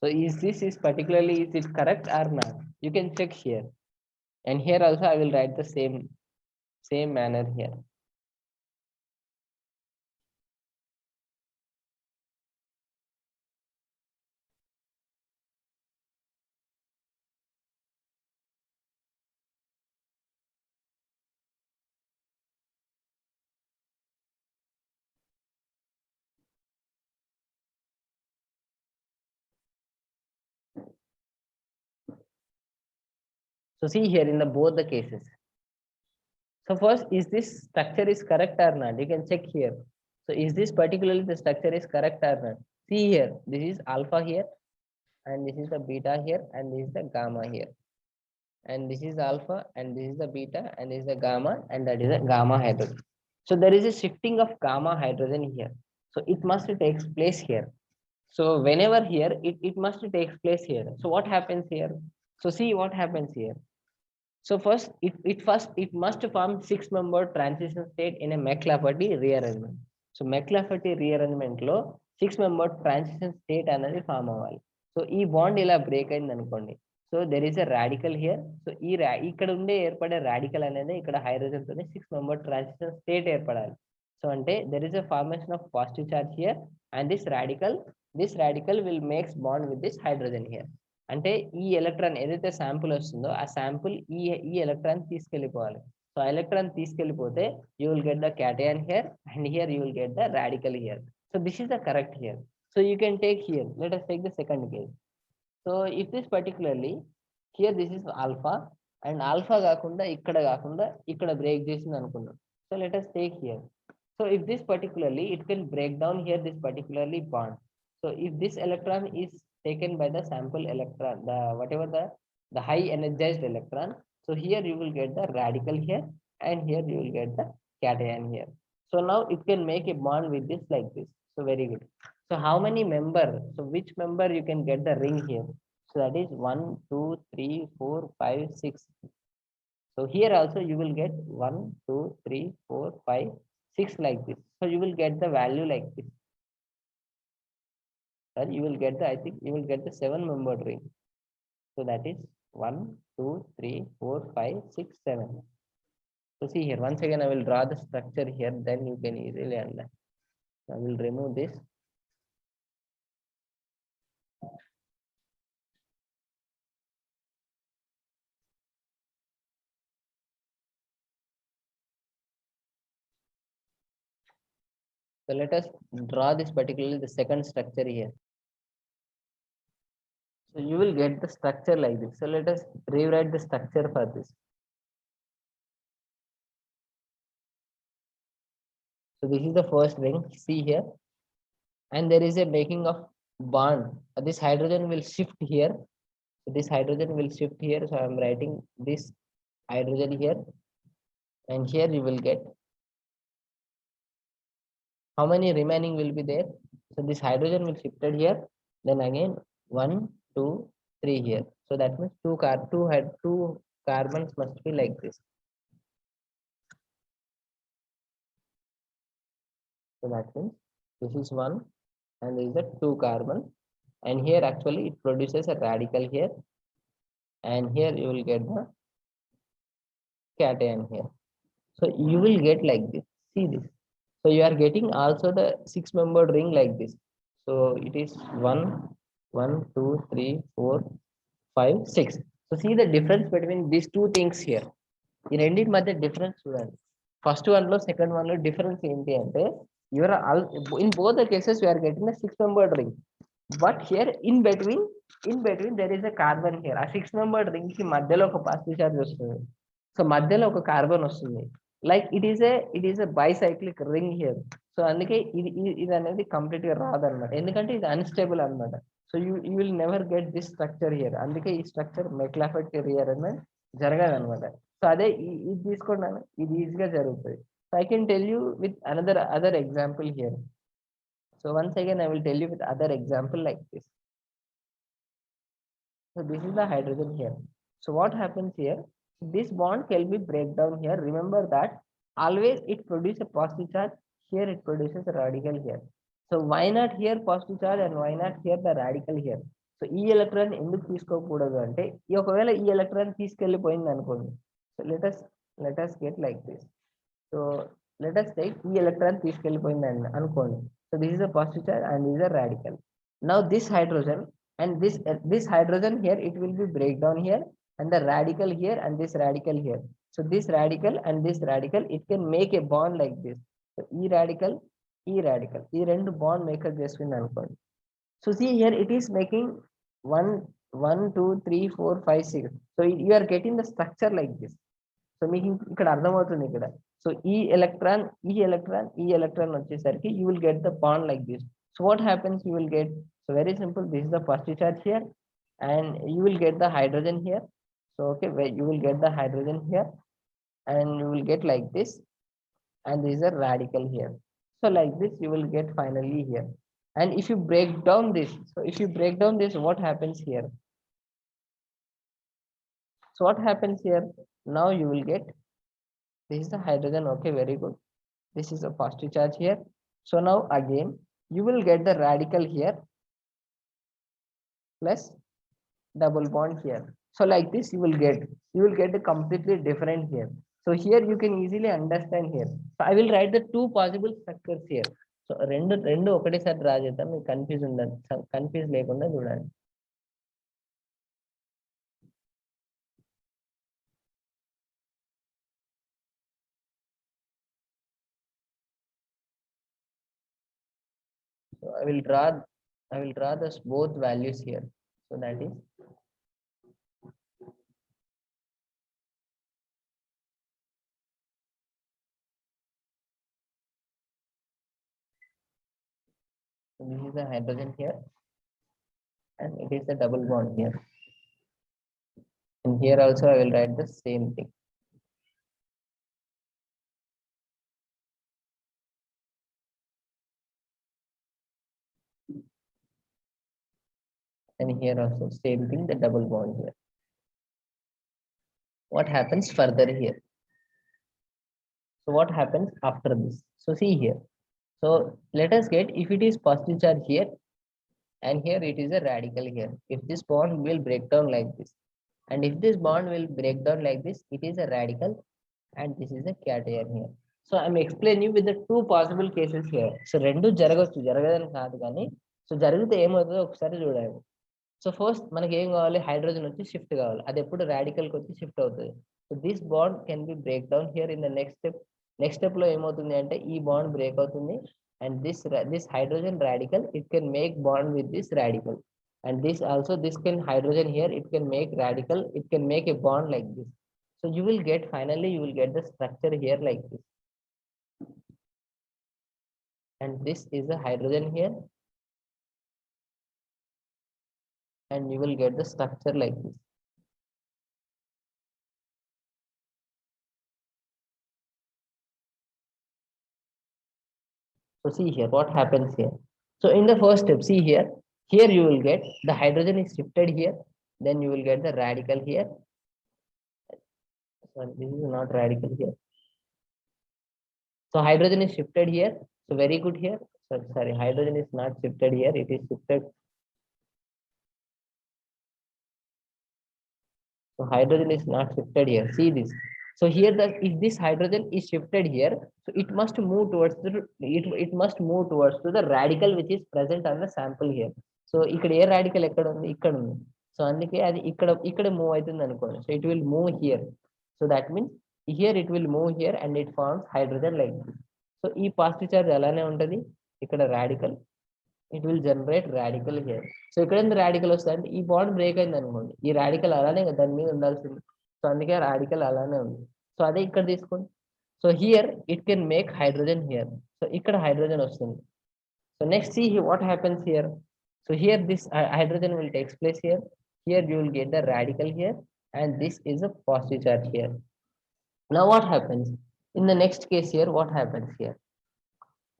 So is particularly, is it correct or not? You can check here. And here also I will write the same manner here. So see here in the both the cases. So first, is this structure is correct or not? You can check here. So is this particularly the structure is correct or not? See here, this is alpha here, and this is the beta here, and this is the gamma here. And this is alpha, and this is the beta, and this is the gamma, and that is the gamma hydrogen. So there is a shifting of gamma hydrogen here. So it must take place here. So whenever here, it must take place here. So what happens here? So see what happens here. So first, it must form six-membered transition state in a McLafferty rearrangement. So McLafferty rearrangement లో six-membered transition state అనేది form అవ్వాలి. So ఈ bond ఇలా break అయింది అనుకోండి. So there is a radical here. So ఇక్కడ ఉండే ఏర్పడే రాడికల్ అనేది ఇక్కడ హైడ్రోజన్ తోనే సిక్స్-మెంబర్డ్ ట్రాన్సిషన్ స్టేట్ ఏర్పడాలి. సో అంటే there is a formation of positive charge here and this radical will makes bond with this hydrogen here. అంటే ఈ ఎలక్ట్రాన్ ఏదైతే శాంపుల్ వస్తుందో ఆ శాంపుల్ ఈ ఎలక్ట్రాన్ తీసుకెళ్ళిపోవాలి. సో ఎలక్ట్రాన్ తీసుకెళ్ళిపోతే you will get the cation here and here you will get the radical here. So this is the correct here. So you can take here, let us take the second case. So if this particularly here this is alpha and alpha కాకుండా ఇక్కడ break చేసింది అనుకున్నాం. So let us take here. So if this particularly it will break down here this particularly bond. So if this electron is taken by the sample electron, the high energized electron, so here you will get the radical here and here you will get the cation here. So now it can make a bond with this like this. So very good. So how many member? So which member you can get the ring here? So that is 1 2 3 4 5 6. So here also you will get 1 2 3 4 5 6 like this. So you will get the value like this. You will get the, I think you will get the 7-membered ring. So that is 1 2 3 4 5 6 7. So see here, once again I will draw the structure here, then you can easily understand. I will remove this. So let us draw this particularly the second structure here. So you will get the structure like this. So let us rewrite the structure for this. So this is the first ring, see here, and there is a making of bond. This hydrogen will shift here. So this hydrogen will shift here. So I am writing this hydrogen here, and here you will get how many remaining will be there. So this hydrogen will shifted here. Then again 1 2 3 here. So that means two carbons must be like this. So that means this is 1 and there is a 2 carbon, and here actually it produces a radical here, and here you will get the cation here. So you will get like this. See this. So you are getting also the 6-membered ring like this. So it is 1 1 2 3 4 5 6. So see the difference between these two things here. ఈ రెండింటి మధ్య difference చూడండి. First one లో second one లో difference ఏంటి అంటే your in both the cases you are getting 6-membered ring, but here in between there is a carbon here. ఆ 6-membered ring కి మధ్యలో ఒక పాజిటివ్ చార్జ్ వస్తుంది. సో మధ్యలో ఒక కార్బన్ వస్తుంది. Like it is a bicyclic ring here. So అందుకే ఇది అనేది కంప్లీట్ గా రాదనమాట, ఎందుకంటే ఇది అన్స్టేబుల్ అనమాట. So you will never get this structure here. అందుకే ఈ స్ట్రక్చర్ మెక్లాఫెర్టీ రీఅరేంజ్మెంట్ జరగదు అనమాట. సో అదే ఇది తీసుకోండి, ఇది ఈజీగా జరుగుతుంది. So I can tell you with other example here. So once again I will tell you with other example like this. So this is the hydrogen here. So what happens here? This bond can be break down here. Remember that always it produces a positive charge. Here it produces a radical here. So why not here positive charge and why not here the radical here? So ఈ electron ఎందుకు తీసుకోకూడదు అంటే ఒకవేళ ఈ electron తీసుకెళ్ళిపోయింది అనుకోండి. So let us get like this. So let us take ఈ electron తీసుకెళ్ళిపోయింది అనుకోండి. So this is a positive charge and this is a radical. Now this hydrogen and this hydrogen here, it will be break down here, and the radical here and this radical here. So this radical and this radical, it can make a bond like this. So e radical ఈ రెండు bond maker చేసుకుంది అనుకోండి. So see here it is making 1 2 3 4 5 6. So you are getting the structure like this. So మీకు ఇక్కడ అర్థమవుతుంది ఇక్కడ. So ఈ electron వచ్చేసరికి you will get the bond like this. So what happens, you will get, so very simple, this is the first charge here and you will get the hydrogen here. So okay, where you will get the hydrogen here and you will get like this, and this is a radical here. So like this you will get finally here. And if you break down this, so if you break down this, what happens here? So what happens here? Now you will get, this is the hydrogen, okay, very good. This is a positive charge here. So now again you will get the radical here plus double bond here. So like this you will get a completely different here. So here you can easily understand here. So I will write the two possible structures here. So రెండు ఒకటేసారి draw చేద్దాం, మీకు confuse లేకుండా చూడండి. So I will draw this both values here. So that is, so this is the hydrogen here and it is the double bond here. And here also I will write the same thing. And here also same thing, the double bond here. What happens further here? So what happens after this? So see here. So let us get, if it is positive charge here and here it is a radical here. If this bond will break down like this, and if this bond will break down like this, it is a radical and this is a cation here. So I'm explaining you with the two possible cases here. So రెండు జరగచ్చు, జరగదని కాదు కానీ, so జరిగితే ఏమవుతుందో ఒకసారి చూడండి. So first మనకి ఏం కావాలి, హైడ్రోజన్ వచ్చి షిఫ్ట్ కావాలి, అది ఎప్పుడు రాడికల్కి వచ్చి షిఫ్ట్ అవుతుంది. So this bond can be break down here in the next step లో ఏమవుతుంది అంటే ఈ బాండ్ బ్రేక్ అవుతుంది and this hydrogen radical, it can make bond with this radical, and this also, this can hydrogen here, it can make radical, it can make a bond like this. So you will get, finally you will get the structure here like this, and this is the hydrogen here and you will get the structure like this. So see here what happens here. So in the first step, see here you will get the hydrogen is shifted here, then you will get the radical here. Sorry, this is not radical here. So hydrogen is shifted here, so very good here. Sorry, hydrogen is not shifted here, it is shifted. So hydrogen is not shifted here, see this. So here, that if this hydrogen is shifted here, so it must move towards to the radical which is present on the sample here. So ఇక్కడ ఏ radical ఎక్కడ ఉంది, ఇక్కడ ఉంది. So అందుకే అది ఇక్కడ move అవుతుంది అనుకోండి. So it will move here. So that means here it will move here and it forms hydrogen like this. So ఈ పాజిటివ్ చార్జ్ అలానే ఉంటది, ఇక్కడ radical, it will generate radical here. So ఇక్కడ ఎంత radical వస్తుంది, ఈ బాండ్ బ్రేక్ అయింది అనుకోండి, ఈ radical అలానే దాని మీద ఉండాల్సింది. సో అందుకే radical అలానే ఉంది. సో అదే ఇక్కడ తీసుకోండి. So here it can make hydrogen here, so ఇక్కడ హైడ్రోజన్ వస్తుంది. So next see what happens here. So here this hydrogen will takes place here you will get the radical here and this is a positive charge here. Now what happens in the next case here, what happens here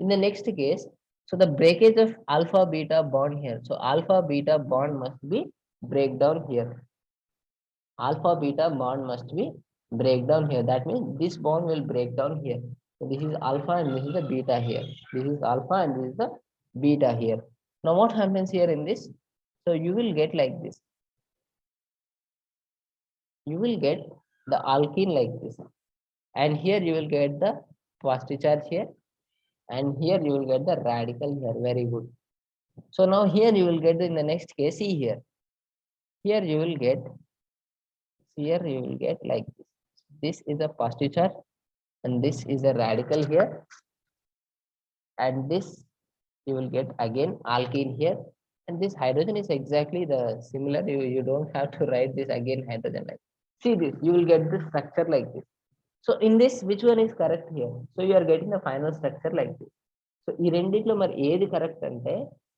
in the next case? So the breakage of alpha beta bond here, so alpha beta bond must be break down here, alpha beta bond must be break down here. That means this bond will break down here. So this is alpha and this is the beta here, this is alpha and this is the beta here. Now what happens here in this? So you will get like this, you will get the alkene like this, and here you will get the positive charge here and here you will get the radical here, very good. So now here you will get in the next case, see here you will get, like this. This is a positive charge and this is a radical here, and this you will get again alkene here And this hydrogen is exactly the similar. You don't have to write this again hydrogen. Like, see this, you will get the structure like this. So in this, which one is correct here? So you are getting the final structure like this. So ఈ రెండిట్లో మరి ఏది correct అంటే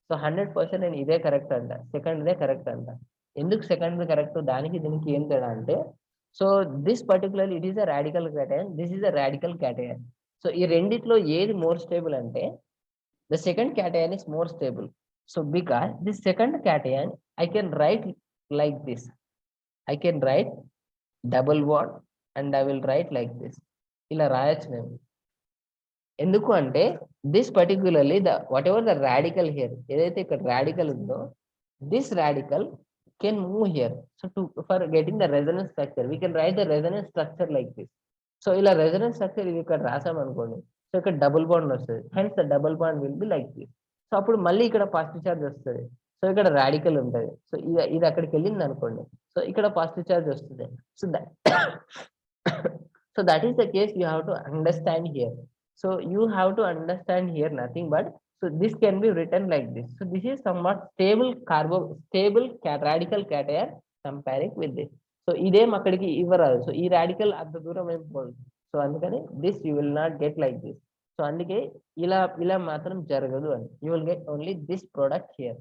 so 100% నేను ఇదే correct అంట, సెకండ్దే correct అంట. ఎందుకు సెకండ్ కరెక్ట్, దానికి దీనికి ఏం తేడా అంటే so this particular it is a radical క్యాటయన్, this is a radical క్యాటయన్. So ఈ రెండిట్లో ఏది మోర్ స్టేబుల్ అంటే the second క్యాటయన్ is more stable. So because this second క్యాటయన్ I can write like this, I can write double bond and I will write like this. ఇలా రాయొచ్చు నేను. ఎందుకు అంటే this particularly the what ever the radical here, ఏదైతే ఇక్కడ radical ఉందో this radical can move here. So to for getting the resonance structure we can write the resonance structure like this. So ఇలా resonance structure ఇది ఇక్కడ రాసాం అనుకోండి, so ఇక్కడ double bond వస్తుంది, hence the double bond will be like this. So అప్పుడు మళ్ళీ ఇక్కడ పాజిటివ్ చార్జ్ వస్తుంది, సో ఇక్కడ రాడికల్ ఉంటుంది. సో ఇది అక్కడికి వెళ్ళింది అనుకోండి, సో ఇక్కడ పాజిటివ్ చార్జ్ వస్తుంది. So so that is the case you have to understand here. So you have to understand here nothing but so this can be written like this. So this is somewhat stable radical cation comparing with this. So ఇదే అక్కడికి ఇవ్వరాదు. So ఈ radical అంత దూరం ఏం పోదు. So అందుకని this you will not get like this. So అందుకే ఇలా మాత్రం జరగదు అని. You will get only this product here.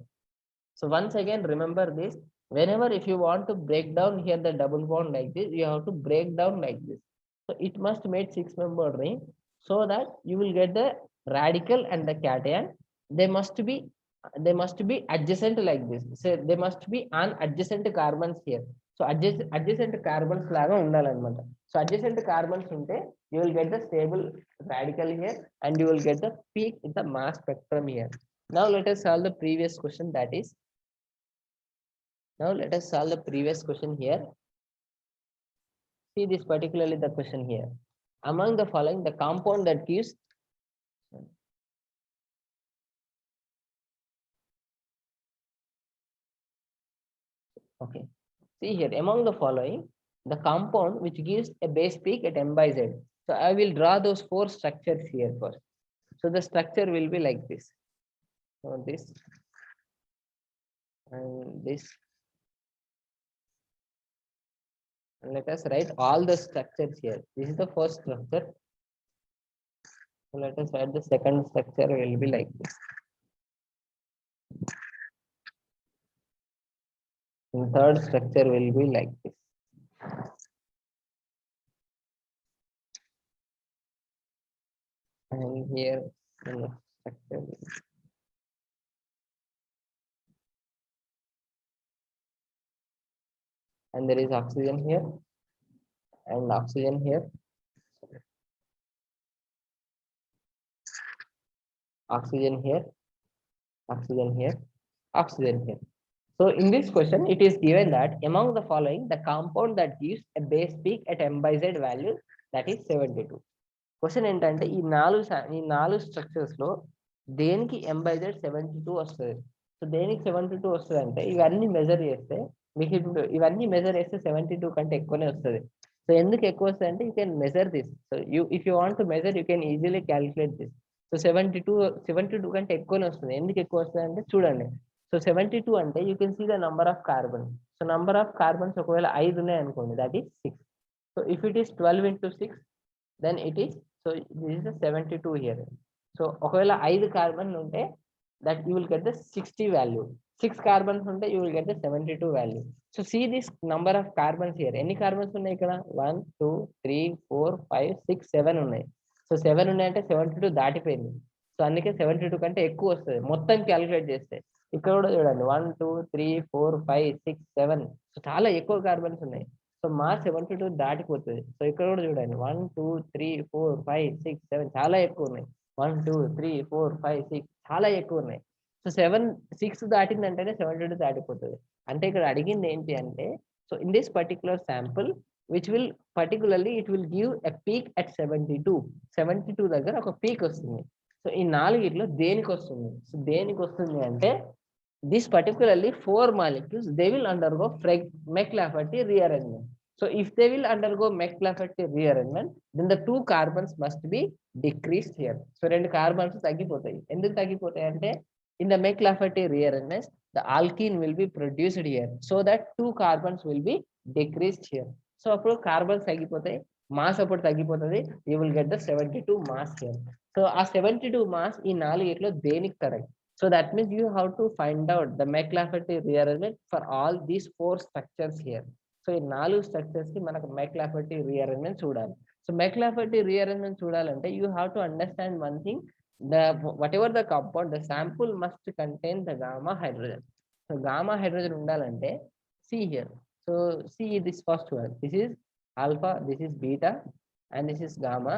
So once again remember this, whenever if you want to break down here the double bond like this, you have to break down like this. So it must make 6-membered ring, so that you will get the radical and the cation. They must be adjacent like this. So they must be on adjacent carbons here. So adjacent carbons laga undalanamata. So adjacent carbons unte you will get the stable radical here and you will get the peak in the mass spectrum here. Now let us solve the previous question, that is here. See this particularly the question here. Among the following, the compound that gives okay, see here, among the following, the compound which gives a base peak at M by Z. So I will draw those 4 structures here first. So the structure will be like this. So this and this. And let us write all the structures here. This is the first structure. So let us write the second structure will be like this. And third structure will be like this. And here the next structure will be. And there is oxygen here and oxygen here. Oxygen here, oxygen here, oxygen here. So in this question, it is given that among the following, the compound that gives a base peak at M by Z value, that is 72. Question ఏంటంటే ఈ నాలుగు structures లో దేనికి M by Z 72 వస్తుంది. So దేనికి 72 వస్తుంది అంటే ఇవన్నీ మెజర్ చేస్తే మీకు ఇవన్నీ మెజర్ చేస్తే 72 కంటే ఎక్కువనే వస్తుంది. సో ఎందుకు ఎక్కువ వస్తుంది అంటే you can measure this. So if you want to measure you can easily calculate this. So 72 కంటే ఎక్కువనే వస్తుంది. ఎందుకు ఎక్కువ వస్తుంది అంటే చూడండి, సో 72 అంటే you can see the number of carbon. So number of carbons ఒకవేళ 5 ఉన్నాయి అనుకోండి, that is 6. So if it is 12 into 6 then it is, so this is 72 here. So ఒకవేళ 5 కార్బన్ ఉంటే that you will get the 60 value. 6 carbons ఉంటే you will get the 72 value. So see this number of carbons here. ఎన్ని carbons ఉన్నాయి ఇక్కడ? 1 2 3 4 5 6 7 ఉన్నాయి. So 7 ఉన్నాయంటే 72 దాటిపోయింది. So అందుకే 72 కంటే ఎక్కువ వస్తుంది మొత్తం క్యాలిక్యులేట్ చేస్తే. ఇక్కడ కూడా చూడండి 1 2 3 4 5 6 7. సో చాలా ఎక్కువ కార్బన్స్ ఉన్నాయి. సో మా 72 దాటిపోతుంది. సో ఇక్కడ కూడా చూడండి 1 2 3 4 5 6 7 చాలా ఎక్కువ ఉన్నాయి. 1 2 3 4 5 6 చాలా ఎక్కువ ఉన్నాయి. సో 6 దాటిందంటేనే 72 దాటిపోతుంది. అంటే ఇక్కడ అడిగింది ఏంటి అంటే, so in this particular sample which will particularly it will give a peak at 72 దగ్గర ఒక పీక్ వస్తుంది. సో ఈ నాలుగిట్లో దేనికి వస్తుంది? సో దేనికి వస్తుంది అంటే this particularly 4 molecules they will undergo McLafferty rearrangement. So if they will undergo McLafferty rearrangement, then the 2 carbons must be decreased here. So 2 carbons తగ్గిపోతాయి. ఎందుకు తగ్గిపోతాయి అంటే in the McLafferty rearrangement the alkene will be produced here, so that two carbons will be decreased here. So appudu carbons tagipotayi, mass appudu tagipotadi, you will get the 72 mass here. So a 72 mass ee 4 దేనికి correct? So that means you have to find out the McLafferty rearrangement for all these 4 structures here. So ఈ 4 structures కి మనకు McLafferty rearrangement చూడాలి. So McLafferty rearrangement చూడాలంటే you have to understand one thing, the whatever the compound, the sample must contain the gamma hydrogen. So gamma hydrogen undalante, see here. So see this first one, this is alpha, this is beta, and this is gamma,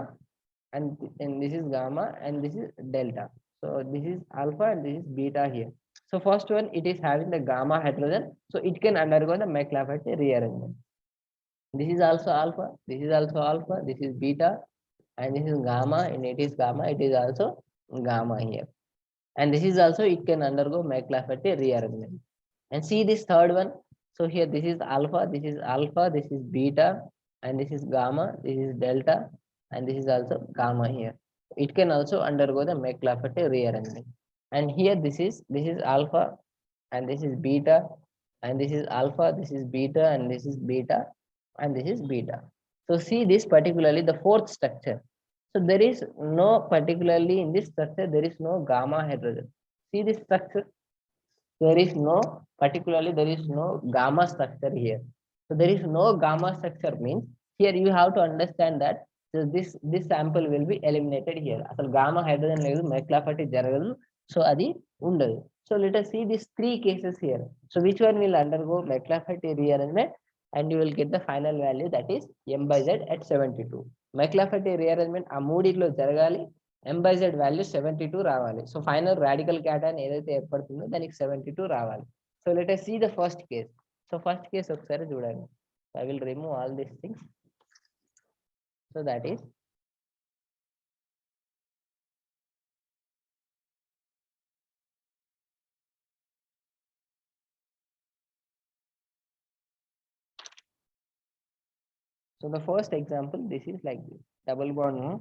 and this is gamma, and this is delta. So this is alpha and this is beta here. So first one, it is having the gamma hydrogen, so it can undergo the McLafferty rearrangement. This is also alpha, this is also alpha, this is beta, and this is gamma, and it is gamma, it is also gamma here. And this is also, it can undergo McLafferty rearrangement. And see this third one. So here this is alpha, this is alpha, this is beta, and this is gamma, this is delta, and this is also gamma here. It can also undergo the McLafferty rearrangement. And here this is alpha, and this is beta, and this is alpha, this is beta, and this is beta, and this is beta. So see this particularly the fourth structure. So there is no, particularly in this structure, there is no gamma hydrogen. See this structure, there is no, particularly there is no gamma structure here. So there is no gamma structure means here you have to understand that this sample will be eliminated here. Asal gamma hydrogen level McLafferty jaragadu, so adi undadu. So let us see these 3 cases here. So which one will undergo McLafferty rearrangement, and you will get the final value, that is m by z at 72. McLafferty rearrangement ఆ మూడిట్లో జరగాలి, m by z value 72 రావాలి. So final radical క్యాటైన్ ఏదైతే ఏర్పడుతుందో దానికి 72 రావాలి. So let us see the first case. So first case ఒకసారి చూడండి. I will remove all these things. So that is, so the first example, this is like this, double bond, no?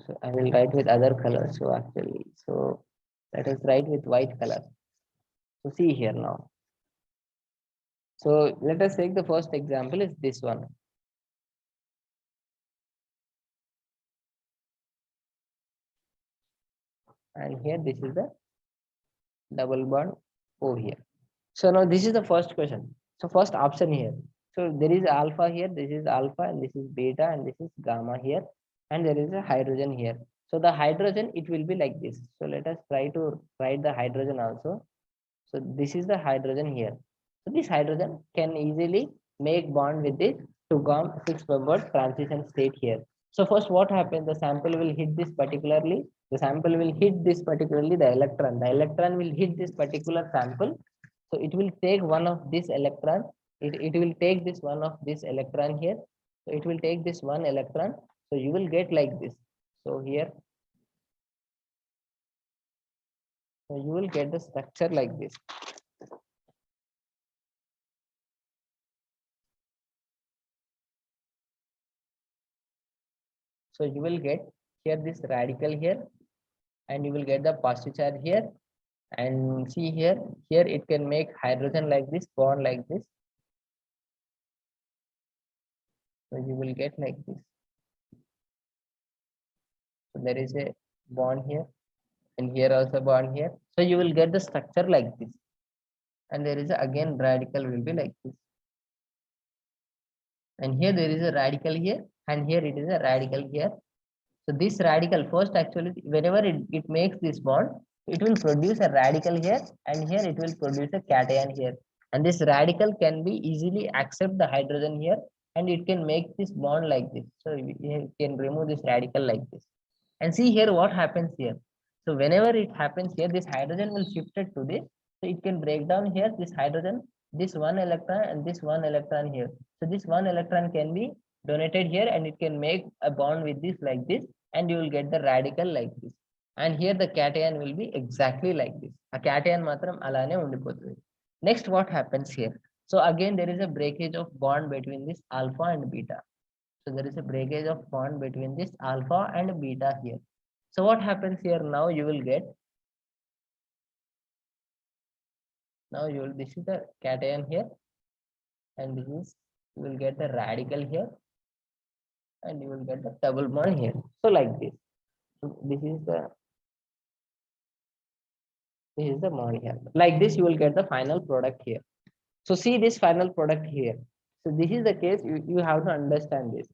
So I will write with other colors. So actually, so let us write with white color. So see here now. So let us take the first example is this one. And here this is the double bond O here. So now this is the first question. So first option here. So there is alpha here, this is alpha, and this is beta, and this is gamma here, and there is a hydrogen here. So the hydrogen, it will be like this. So let us try to write the hydrogen also. So this is the hydrogen here. So this hydrogen can easily make bond with this to form 6-membered transition state here. So first what happens, the sample will hit this particularly, the sample will hit this particularly, the electron will hit this particular sample. So it will take one of this electron, it will take this one of this electron here. So it will take this one electron. So you will get like this. So here, so you will get the structure like this. So you will get here this radical here, and you will get the positive charge here, and see here, here it can make hydrogen like this, bond like this. So you will get like this. So there is a bond here, and here also bond here. So you will get the structure like this, and there is a, again radical will be like this, and here there is a radical here, and here it is a radical here. So this radical first, actually whenever it makes this bond, it will produce a radical here, and here it will produce a cation here, and this radical can be easily accept the hydrogen here, and it can make this bond like this. So you can remove this radical like this, and see here what happens here. So whenever it happens here, this hydrogen will shift it to this, so it can break down here this hydrogen, this one electron and this one electron here. So this one electron can be donated here, and it can make a bond with this like this, and you will get the radical like this. And here the cation will be exactly like this. A cation matram alane undipotundi. Next, what happens here? So again, there is a breakage of bond between this alpha and beta. So there is a breakage of bond between this alpha and beta here. So what happens here? Now you will get, this is the cation here, and this is, you will get the radical here, and you will get the double bond here. So like this. So this is the bond here. Like this, you will get the final product here. So see this final product here. So this is the case, you have to understand this.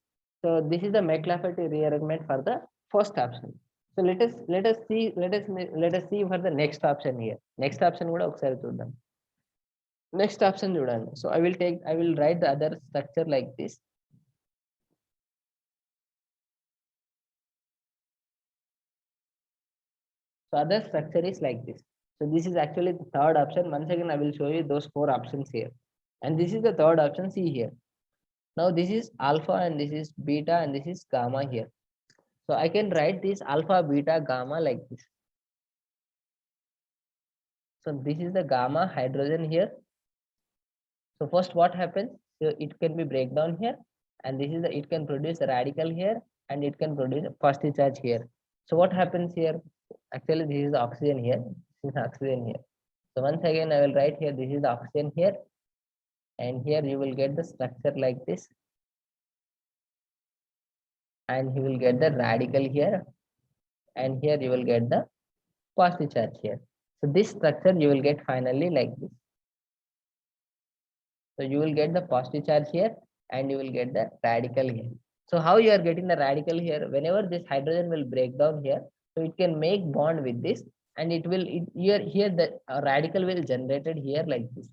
So this is the McLafferty rearrangement for the first option. So let us see for the next option here. Next option కూడా ఒకసారి చూద్దాం. Next option చూడండి. So I will write the other structure like this. So other structure is like this. So this is actually the third option. Once again, I will show you those 4 options here. And this is the third option, see here. Now this is alpha and this is beta and this is gamma here. So I can write this alpha, beta, gamma like this. So this is the gamma hydrogen here. So first what happens? So it can be breakdown here, and this is the, it can produce a radical here, and it can produce a positive charge here. So what happens here? Actually, this is the oxygen here. This is oxygen here. So once again, I will write here, this is the oxygen here, and here you will get the structure like this, and you will get the radical here, and here you will get the positive charge here. So this structure you will get finally like this. So you will get the positive charge here, and you will get the radical here. So how you are getting the radical here? Whenever this hydrogen will break down here, so it can make bond with this, and it will, here the radical will generated here like this.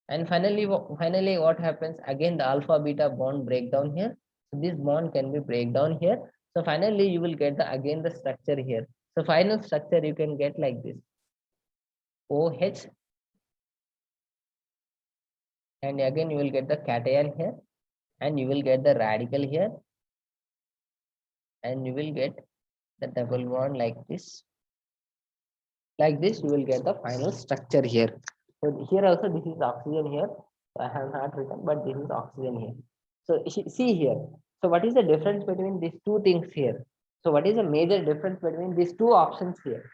And finally what happens? Again, the alpha beta bond breakdown here. So this bond can be breakdown here. So finally you will get the, again the structure here. So final structure you can get like this. OH, and again you will get the cation here, and you will get the radical here, and you will get the double bond like this. Like this, you will get the final structure here. So here also this is oxygen here. I have not written, but this is oxygen here. So see here. So what is the difference between these two things here? So what is the major difference between these two options here?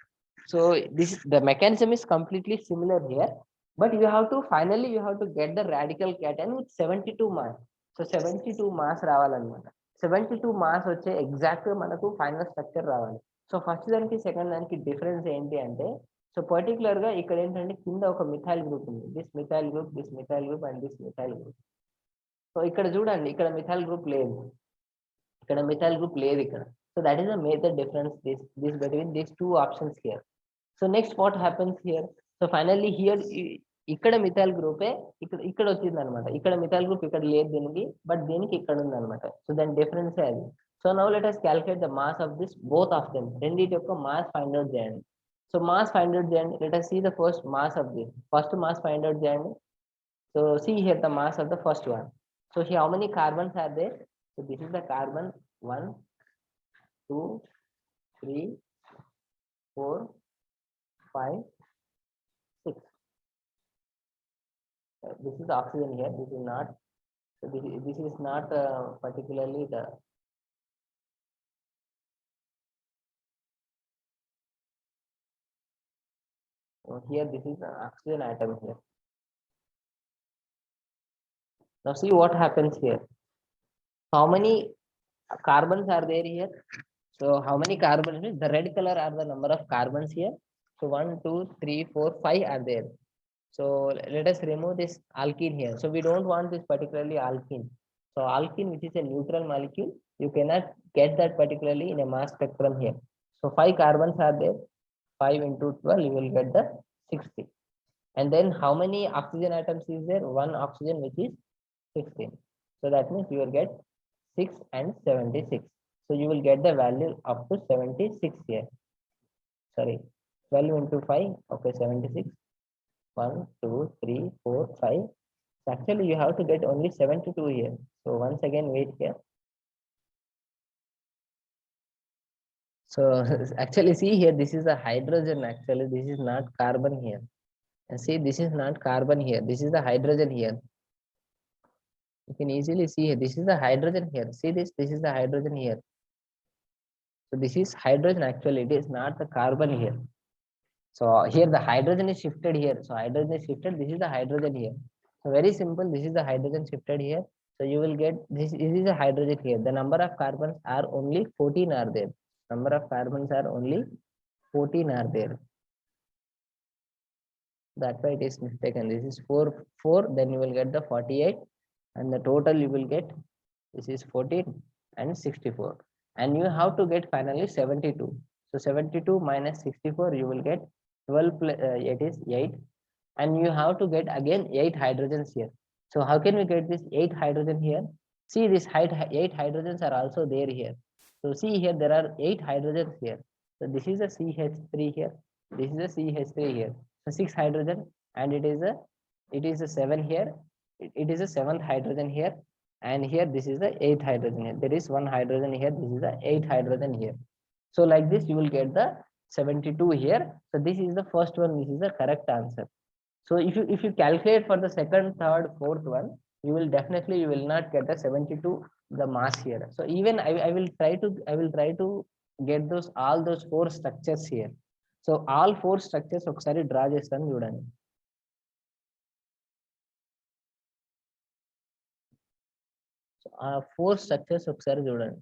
So this, the mechanism is completely similar here, but you have to finally you have to get the radical cation with 72 mass. So 72 mass రావాలన్నమాట. 72 mass వచ్చే exact మనకు final structure రావాలి. So first దానికి second దానికి difference ఏంటి అంటే, so particular గా ఇక్కడ ఏంటంటే కింద ఒక మిథైల్ గ్రూప్ ఉంది. This methyl group, this methyl group and this methyl group. So ఇక్కడ చూడండి, ఇక్కడ మిథైల్ గ్రూప్ లేదు, ఇక్కడ మిథైల్ గ్రూప్ లేదు ఇక్కడ. So that is the major difference this between these two options here. So next what happens here? So finally here ఇక్కడ methyl గ్రూపే ఇక్కడ వచ్చింది అనమాట. ఇక్కడ మిథైల్ గ్రూప్ ఇక్కడ లేదు దీనికి, బట్ దీనికి ఇక్కడ ఉంది అనమాట. సో దాని డిఫరెన్స్ అది. So now let us calculate the mass of this both of them. రెండిటి యొక్క మాస్ ఫైండ్ అవుట్ చేయండి. సో మాస్ ఫైండ్ అవుట్ చేయండి. Let us see the first mass of this. First mass find out చేయండి. So see here the mass of the first one. So here how many carbons are there? So this is the carbon 1, 2, 3, 4, 5, 6. This is oxygen here. This is not. So this is not particularly the. So here this is an oxygen atom here. Now see what happens here. How many carbons are there here? So how many carbons? The red color are the number of carbons here. So 1, 2, 3, 4, 5 are there. So let us remove this alkene here. So we don't want this particularly alkene. So alkene, which is a neutral molecule, you cannot get that particularly in a mass spectrum here. So 5 carbons are there. 5 into 12, you will get the 60. And then how many oxygen atoms is there? 1 oxygen, which is 16. So that means you will get 6 and 76. So you will get the value up to 76 here. Sorry, 12 into 5, okay, 76. 1, 2, 3, 4, 5. So actually you have to get only 72 here. So once again, wait here. So actually see here, this is a hydrogen. Actually, this is not carbon here. And see, this is not carbon here. This is the hydrogen here. You can easily see here. This is the hydrogen here. See this. This is the hydrogen here. So this is hydrogen, actually it is not the carbon here. So here the hydrogen is shifted here. So hydrogen is shifted, this is the hydrogen here. So very simple, this is the hydrogen shifted here. So you will get this is a hydrogen here. The number of carbons are only 14 are there. Number of carbons are only 14 are there. That's why it is mistaken. This is 4, then you will get the 48, and the total you will get, this is 14 and 64. And you have to get finally 72. So 72 minus 64, you will get 12, it is 8. And you have to get again 8 hydrogens here. So how can we get this 8 hydrogen here? See, this 8 hydrogens are also there here. So see here, there are 8 hydrogens here. So this is a CH3 here. This is a CH3 here. So 6 hydrogen, and it is a 7 here. It is a 7th hydrogen here. And here this is the 8th hydrogen here. There is 1 hydrogen here. This is the 8th hydrogen here. So like this, you will get the 72 here. So this is the first one. This is the correct answer. So if you calculate for the second, third, fourth one, you will definitely, you will not get the 72 the mass here. So even I will try to get those all those 4 structures here. So all 4 structures ఒకసారి draw చేస్తాను చూడండి. So ఆ 4 structures ఒకసారి చూడండి.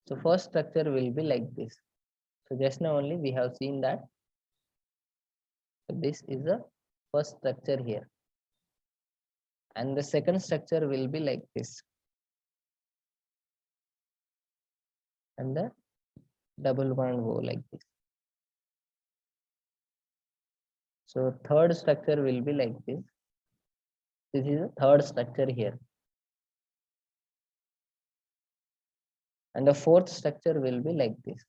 So first structure will be like this. So just now only we have seen that. So this is the first structure here. And the second structure will be like this. And the double bond go like this. So third structure will be like this. This is the third structure here. And the fourth structure will be like this.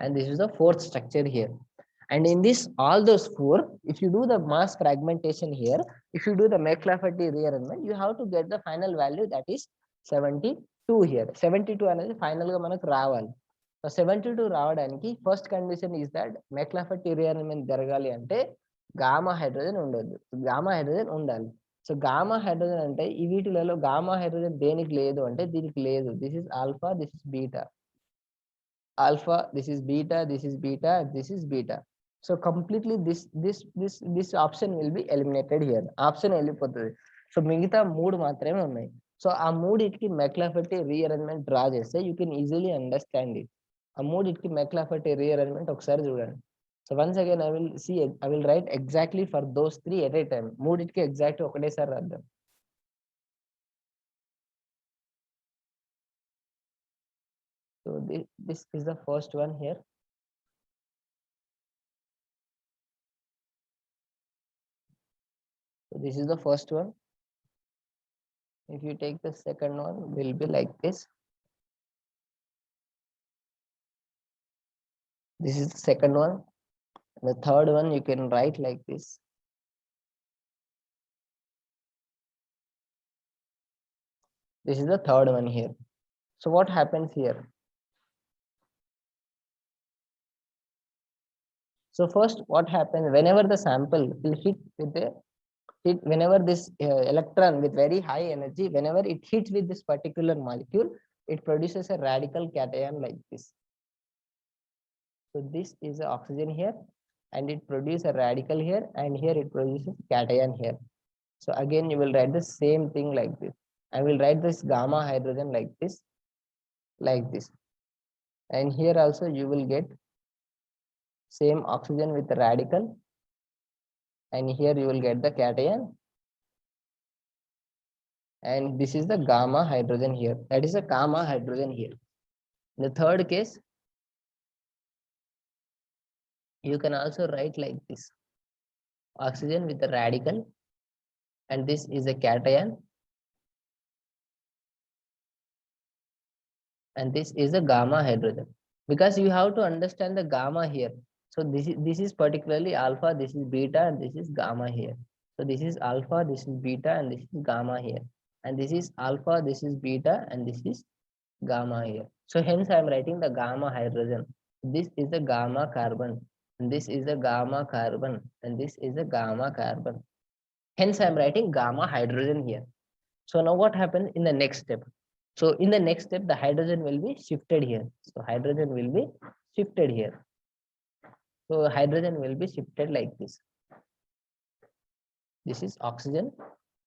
And this is the fourth structure here. And in this, all those 4, if you do the mass fragmentation here, if you do the McLafferty rearrangement, you have to get the final value, that is 72 here. 72 అనేది final గా మనకు రావాలి. So 72 రావడానికి first condition is that McLafferty rearrangement జరగాలి అంటే gamma hydrogen ఉండొద్దు, gamma hydrogen ఉండాలి. So gamma hydrogen అంటే ఈ వీటిలలో గామా హైడ్రోజన్ దేనికి లేదు అంటే దీనికి లేదు. This is alpha, this is beta. Alpha, this is beta, this is beta, this is beta. So completely this option will be eliminated here. Option వెళ్ళిపోతుంది. So మిగతా 3 మాత్రమే ఉన్నాయి. సో ఆ మూడిటికి మెక్లాఫెర్టీ రీఅరేంజ్మెంట్ డ్రా చేస్తే you can easily understand it. ఆ మూడిటికి మెక్లాఫెర్టీ rearrangement ఒకసారి చూడండి. So once again I will write exactly for those 3 at a time. మూడిటికి ఎగ్జాక్ట్ ఒకటేసారి రాద్దాం. So this is the first one here. So this is the first one. If you take the second one, will be like this. This is the second one. The third one you can write like this. This is the third one here. So what happens here? So first, what happens whenever the sample will hit with the whenever this electron with very high energy, whenever it hits with this particular molecule, it produces a radical cation like this. So this is the oxygen here, and it produces a radical here, and here it produces cation here. So again, you will write the same thing like this. I will write this gamma hydrogen like this, and here also you will get same oxygen with the radical, and here you will get the cation, and this is the gamma hydrogen here. That is a gamma hydrogen here. In the third case, you can also write like this: oxygen with the radical, and this is a cation, and this is a gamma hydrogen. Because you have to understand the gamma here. So this is particularly alpha, this is beta, and this is gamma here. So this is alpha, this is beta, and this is gamma here. And this is alpha, this is beta, and this is gamma here. So hence I am writing the gamma hydrogen. This is the gamma carbon. And this is the gamma carbon. And this is the gamma carbon. Hence I am writing gamma hydrogen here. So now what happens in the next step? So in the next step, the hydrogen will be shifted here. So hydrogen will be shifted here. So hydrogen will be shifted like this. This is oxygen,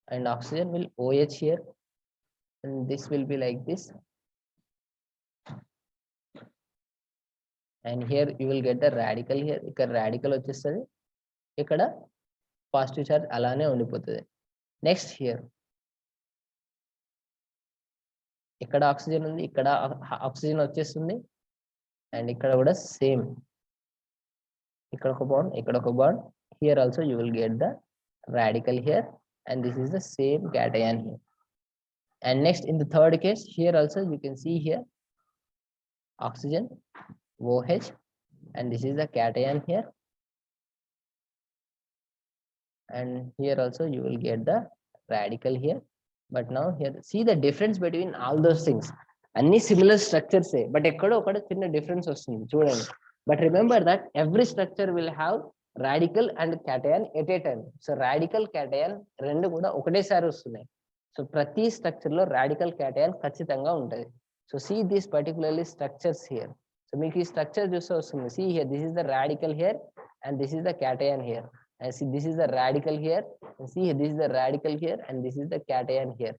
and oxygen will OH here, and this will be like this. And here you will get the radical here. Ikkada radical vachestadi, ikkada positive charge alane undipotadi. Next here, ikkada oxygen undi, ikkada oxygen vachestundi, and ikkada kuda same. Ikkada oka bond, ikkada oka bond. Here also you will get the radical here, and this is the same cation here. And next in the third case, here also you can see here oxygen OH, and this is the cation here, and here also you will get the radical here. But now here see the difference between all those things. Any similar structures say, but ekkado okada chinna difference vastundi chudandi. But remember that every structure will have radical and cation at a time. So radical cation rendu kuda okate sari vastunayi. So prati structure lo radical cation ఖచ్చితంగా ఉంటది. So see these particularly structures here. So మీకు ఈ structure చూస్తే వస్తుంది. See here, this is the radical here, and this is the cation here. And see, this is the radical here. And see here, this is the radical here, and this is the cation here.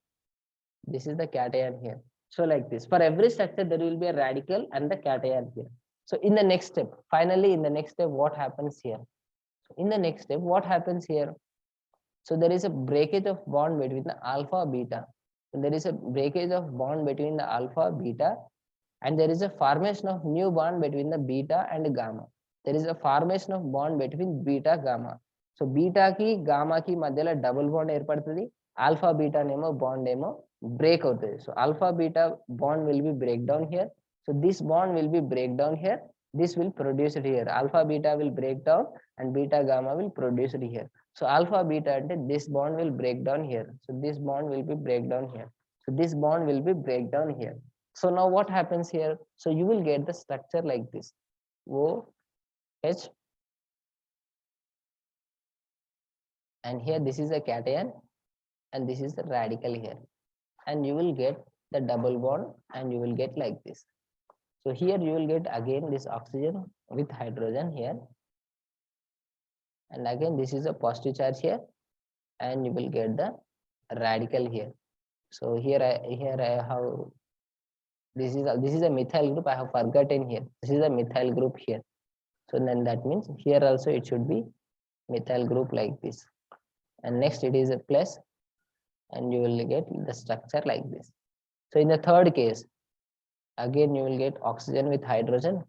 This is the cation here. So like this, for every structure there will be a radical and the cation here. So in the next step, finally in the next step, what happens here? In the next step, what happens here? So there is a breakage of bond between the alpha beta. So there is a breakage of bond between the alpha beta, and there is a formation of new bond between the beta and gamma. There is a formation of bond between beta gamma. So beta ki gamma ki madhyalo double bond ఏర్పడుతుంది. Alpha beta nemo bond nemo break అవుతుంది. So alpha beta bond will be break down here. So this bond will be break down here. This will produce it here. Alpha beta will break down and beta gamma will produce it here. So alpha beta ante this bond will break down here. So this bond will be break down here. So this bond will be break down here. So now what happens here? So you will get the structure like this. OH, and here this is a cation, and this is the radical here, and you will get the double bond, and you will get like this. So here you will get again this oxygen with hydrogen here, and again this is a positive charge here, and you will get the radical here. So here I have this is a methyl group. I have forgotten here. This is a methyl group here. So then that means here also it should be methyl group like this. And next it is a plus, and you will get the structure like this. So in the third case, again you will get oxygen with hydrogen.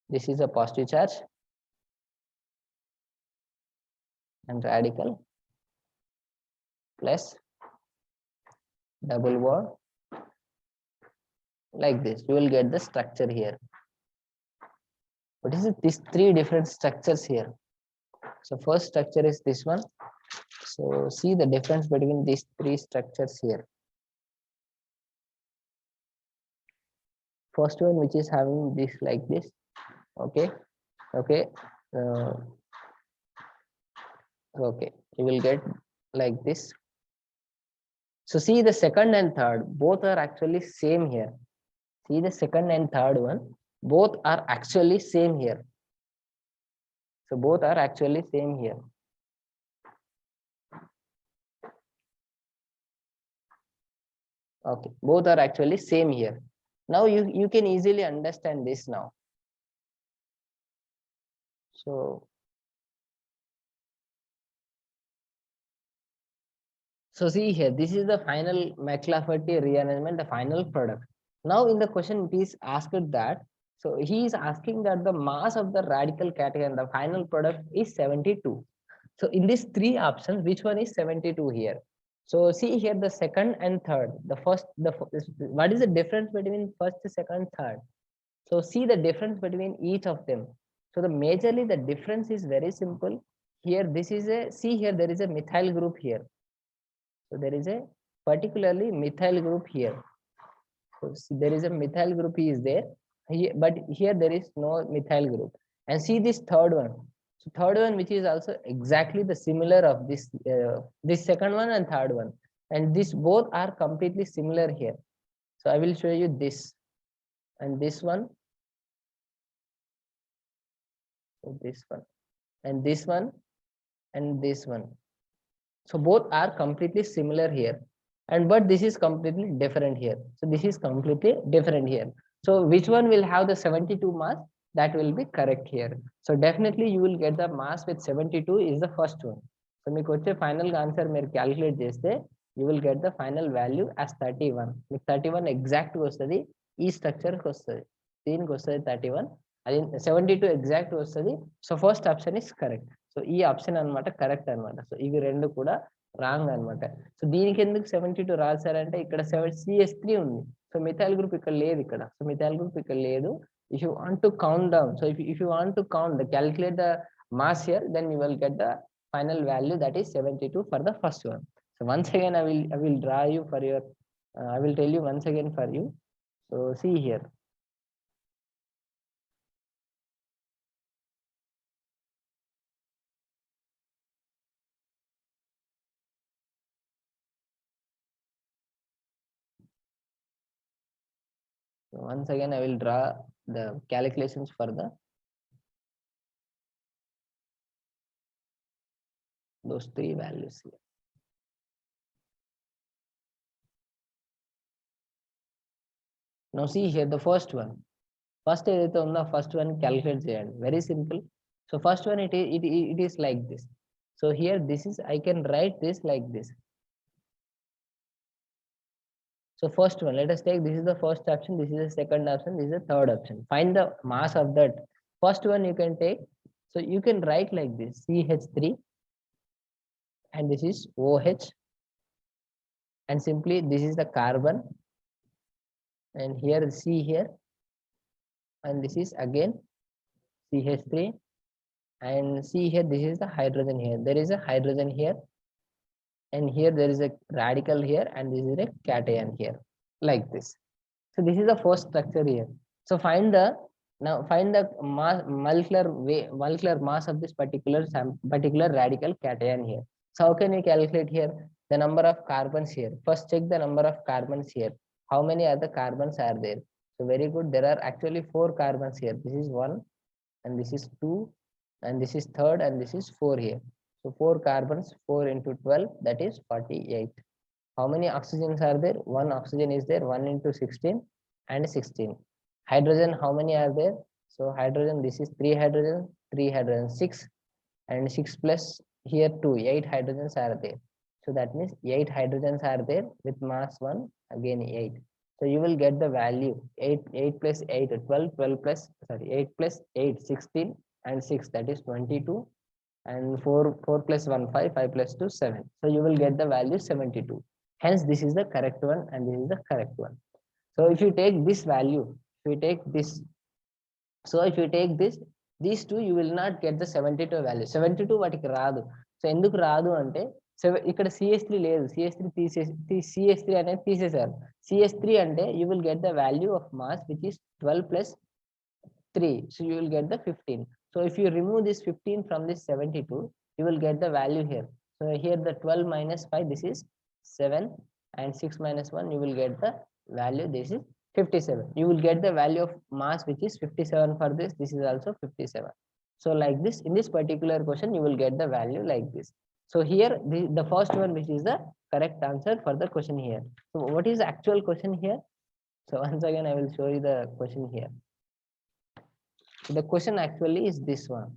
This is a positive charge and radical plus double bond like this. You will get the structure here. What is it? These three different structures here. So first structure is this one. So see the difference between these three structures here. First one, which is having this like this. Okay. Okay, you will get like this. So see the second and third, both are actually same here. See the second and third one, both are actually same here. So both are actually same here. Okay, both are actually same here. Now you can easily understand this now. So see here, this is the final McLafferty rearrangement, the final product. Now in the question it is asked that, so he is asking that the mass of the radical cation, the final product is 72. So in these three options, which one is 72 here? So see here the second and third. What is the difference between first, second, third? So see the difference between each of them. So majorly the difference is very simple. Here this is a, see here there is a methyl group here. So there is a particularly methyl group here. See, there is a methyl group is there here, but here there is no methyl group. And see this third one. So third one, which is also exactly the similar of this second one and third one, and this both are completely similar here. So I will show you this and this one, so this one and this one and this one. So both are completely similar here, and but this is completely different here. So this is completely different here. So which one will have the 72 mass? That will be correct here. So definitely you will get the mass with 72 is the first one. So మీకు వచ్చే final answer మీరు calculate చేస్తే you will get the final value as 31. మీకు 31 exact వస్తుంది, ఈ structure కి వస్తుంది, దీనికి వస్తుంది 31, అది 72 exact వస్తుంది. So first option is correct. So ఈ ఆప్షన్ అన్నమాట కరెక్ట్ అన్నమాట. సో ఇవి రెండు కూడా రాంగ్ అన్నమాట. సో దీనికి ఎందుకు 72 రాశారంటే ఇక్కడ CS3 ఉంది. సో మిథైల్ గ్రూప్ ఇక్కడ లేదు ఇక్కడ. సో మిథైల్ గ్రూప్ ఇక్కడ లేదు. If you want to count down, so if you want to calculate the mass here, then you will get the final value, that is 72 for the first one. So once again I will draw you for your I will tell you once again for you. So see here. So once again I will draw the calculations for those three values here. Now see here the first one. First ఏదైతే ఉందో first one calculate చేయండి. Very simple. So first one it is like this. So here this is, I can write this like this. So first one, let us take, this is the first option, this is the second option, this is the third option. Find the mass of that. First one you can take, so you can write like this, CH3, and this is OH, and simply this is the carbon, and here C here, and this is again CH3, and see here, this is the hydrogen here. There is a hydrogen here, and here there is a radical here, and this is a cation here, like this. So this is the first structure here. So find the mass, molecular mass of this particular radical cation here. So how can we calculate here the number of carbons here? First check the number of carbons here. How many other carbons are there? So very good, there are actually 4 carbons here. This is 1, and this is 2, and this is 3rd, and this is 4 here. So 4 carbons, 4 into 12, that is 48. How many oxygens are there? 1 oxygen is there, 1 into 16 and 16. Hydrogen, how many are there? So hydrogen, this is 3 hydrogen, 6, and 6 plus here 2, 8 hydrogens are there. So that means 8 hydrogens are there with mass 1, again 8. So you will get the value 8 plus 8, 12, 12 plus, sorry, 8 plus 8, 16, and 6, that is 22, and 4 plus 1, 5, 5 plus 2, 7. So you will get the value 72. Hence this is the correct one, and this is the correct one. So if you take this value, if you take this, so if you take this, these two, you will not get the 72 value. 72 వాటికి రాదు. So ఎందుకు రాదు అంటే ఇక్కడ CH3 లేదు, CH3 అనేది తీసేశారు. CH3 అంటే you will get the value of mass which is 12 plus 3, so you will get the 15. So if you remove this 15 from this 72, you will get the value here. So here the 12 minus 5, this is 7, and 6 minus 1, you will get the value, this is 57. You will get the value of mass which is 57 for this. This is also 57. So like this, in this particular question, you will get the value like this. So here the first one, which is the correct answer for the question here. So what is the actual question here? So once again I will show you the question here. So the question actually is this one.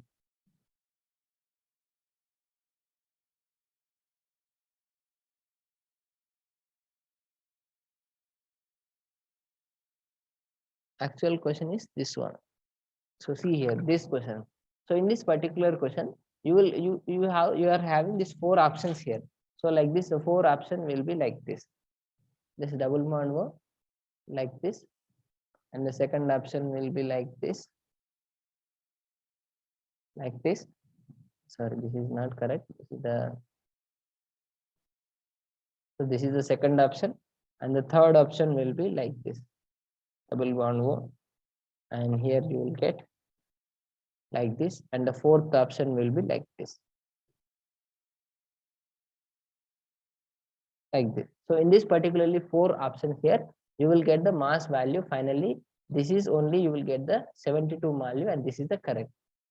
Actual question is this one. So see here this question. So in this particular question, you are having these 4 options here. So like this, the 4 option will be like this. This double bond like this, and the second option will be like this. Sorry, this is not correct. So this is the second option, and the third option will be like this. double bond O, and here you will get like this, and the fourth option will be like this, like this. So in this particularly four options here, you will get the mass value finally. This is only you will get the 72 value, and this is the correct.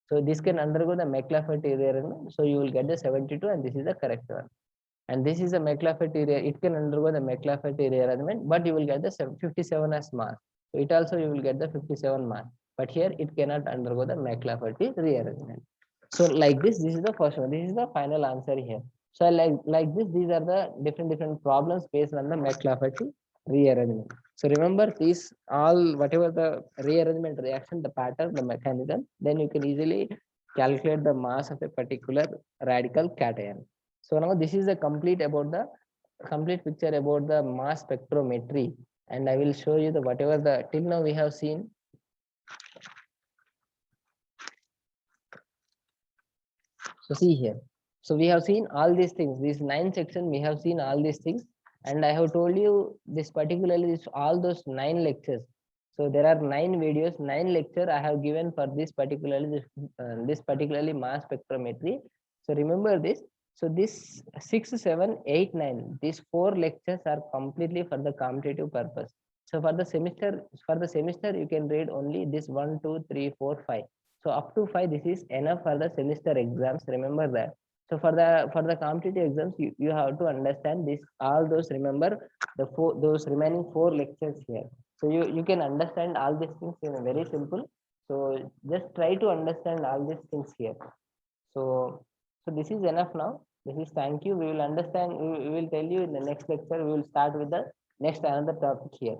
So this can undergo the McLafferty rearrangement. So you will get the 72, and this is the correct one. And this is a McLafferty, it can undergo the McLafferty rearrangement, but you will get the 57 as mass. So it also you will get the 57 mass, but here it cannot undergo the McLafferty rearrangement. So like this is the first one. This is the final answer here. So like this, these are the different problems based on the McLafferty rearrangement. So remember these all, whatever the rearrangement reaction, the pattern, the mechanism, then you can easily calculate the mass of a particular radical cation. So now this is the complete picture about the mass spectrometry, and I will show you the whatever the till now we have seen. So see here. So we have seen all these things. These 9 sections we have seen all these things, and I have told you this particularly this all those 9 lectures. So there are 9 videos, 9 lecture I have given for this particularly this particularly mass spectrometry. So remember this. So this 6, 7, 8, 9, these 4 lectures are completely for the competitive purpose. So for the semester you can read only this 1, 2, 3, 4, 5. So up to 5, this is enough for the semester exams. Remember that. So for the competitive exams, you have to understand this all those, remember those remaining 4 lectures here. So you can understand all these things in a very simple. So just try to understand all these things here. So this is enough now. This is, thank you. We will understand. We will tell you in the next lecture. We will start with the next another topic here.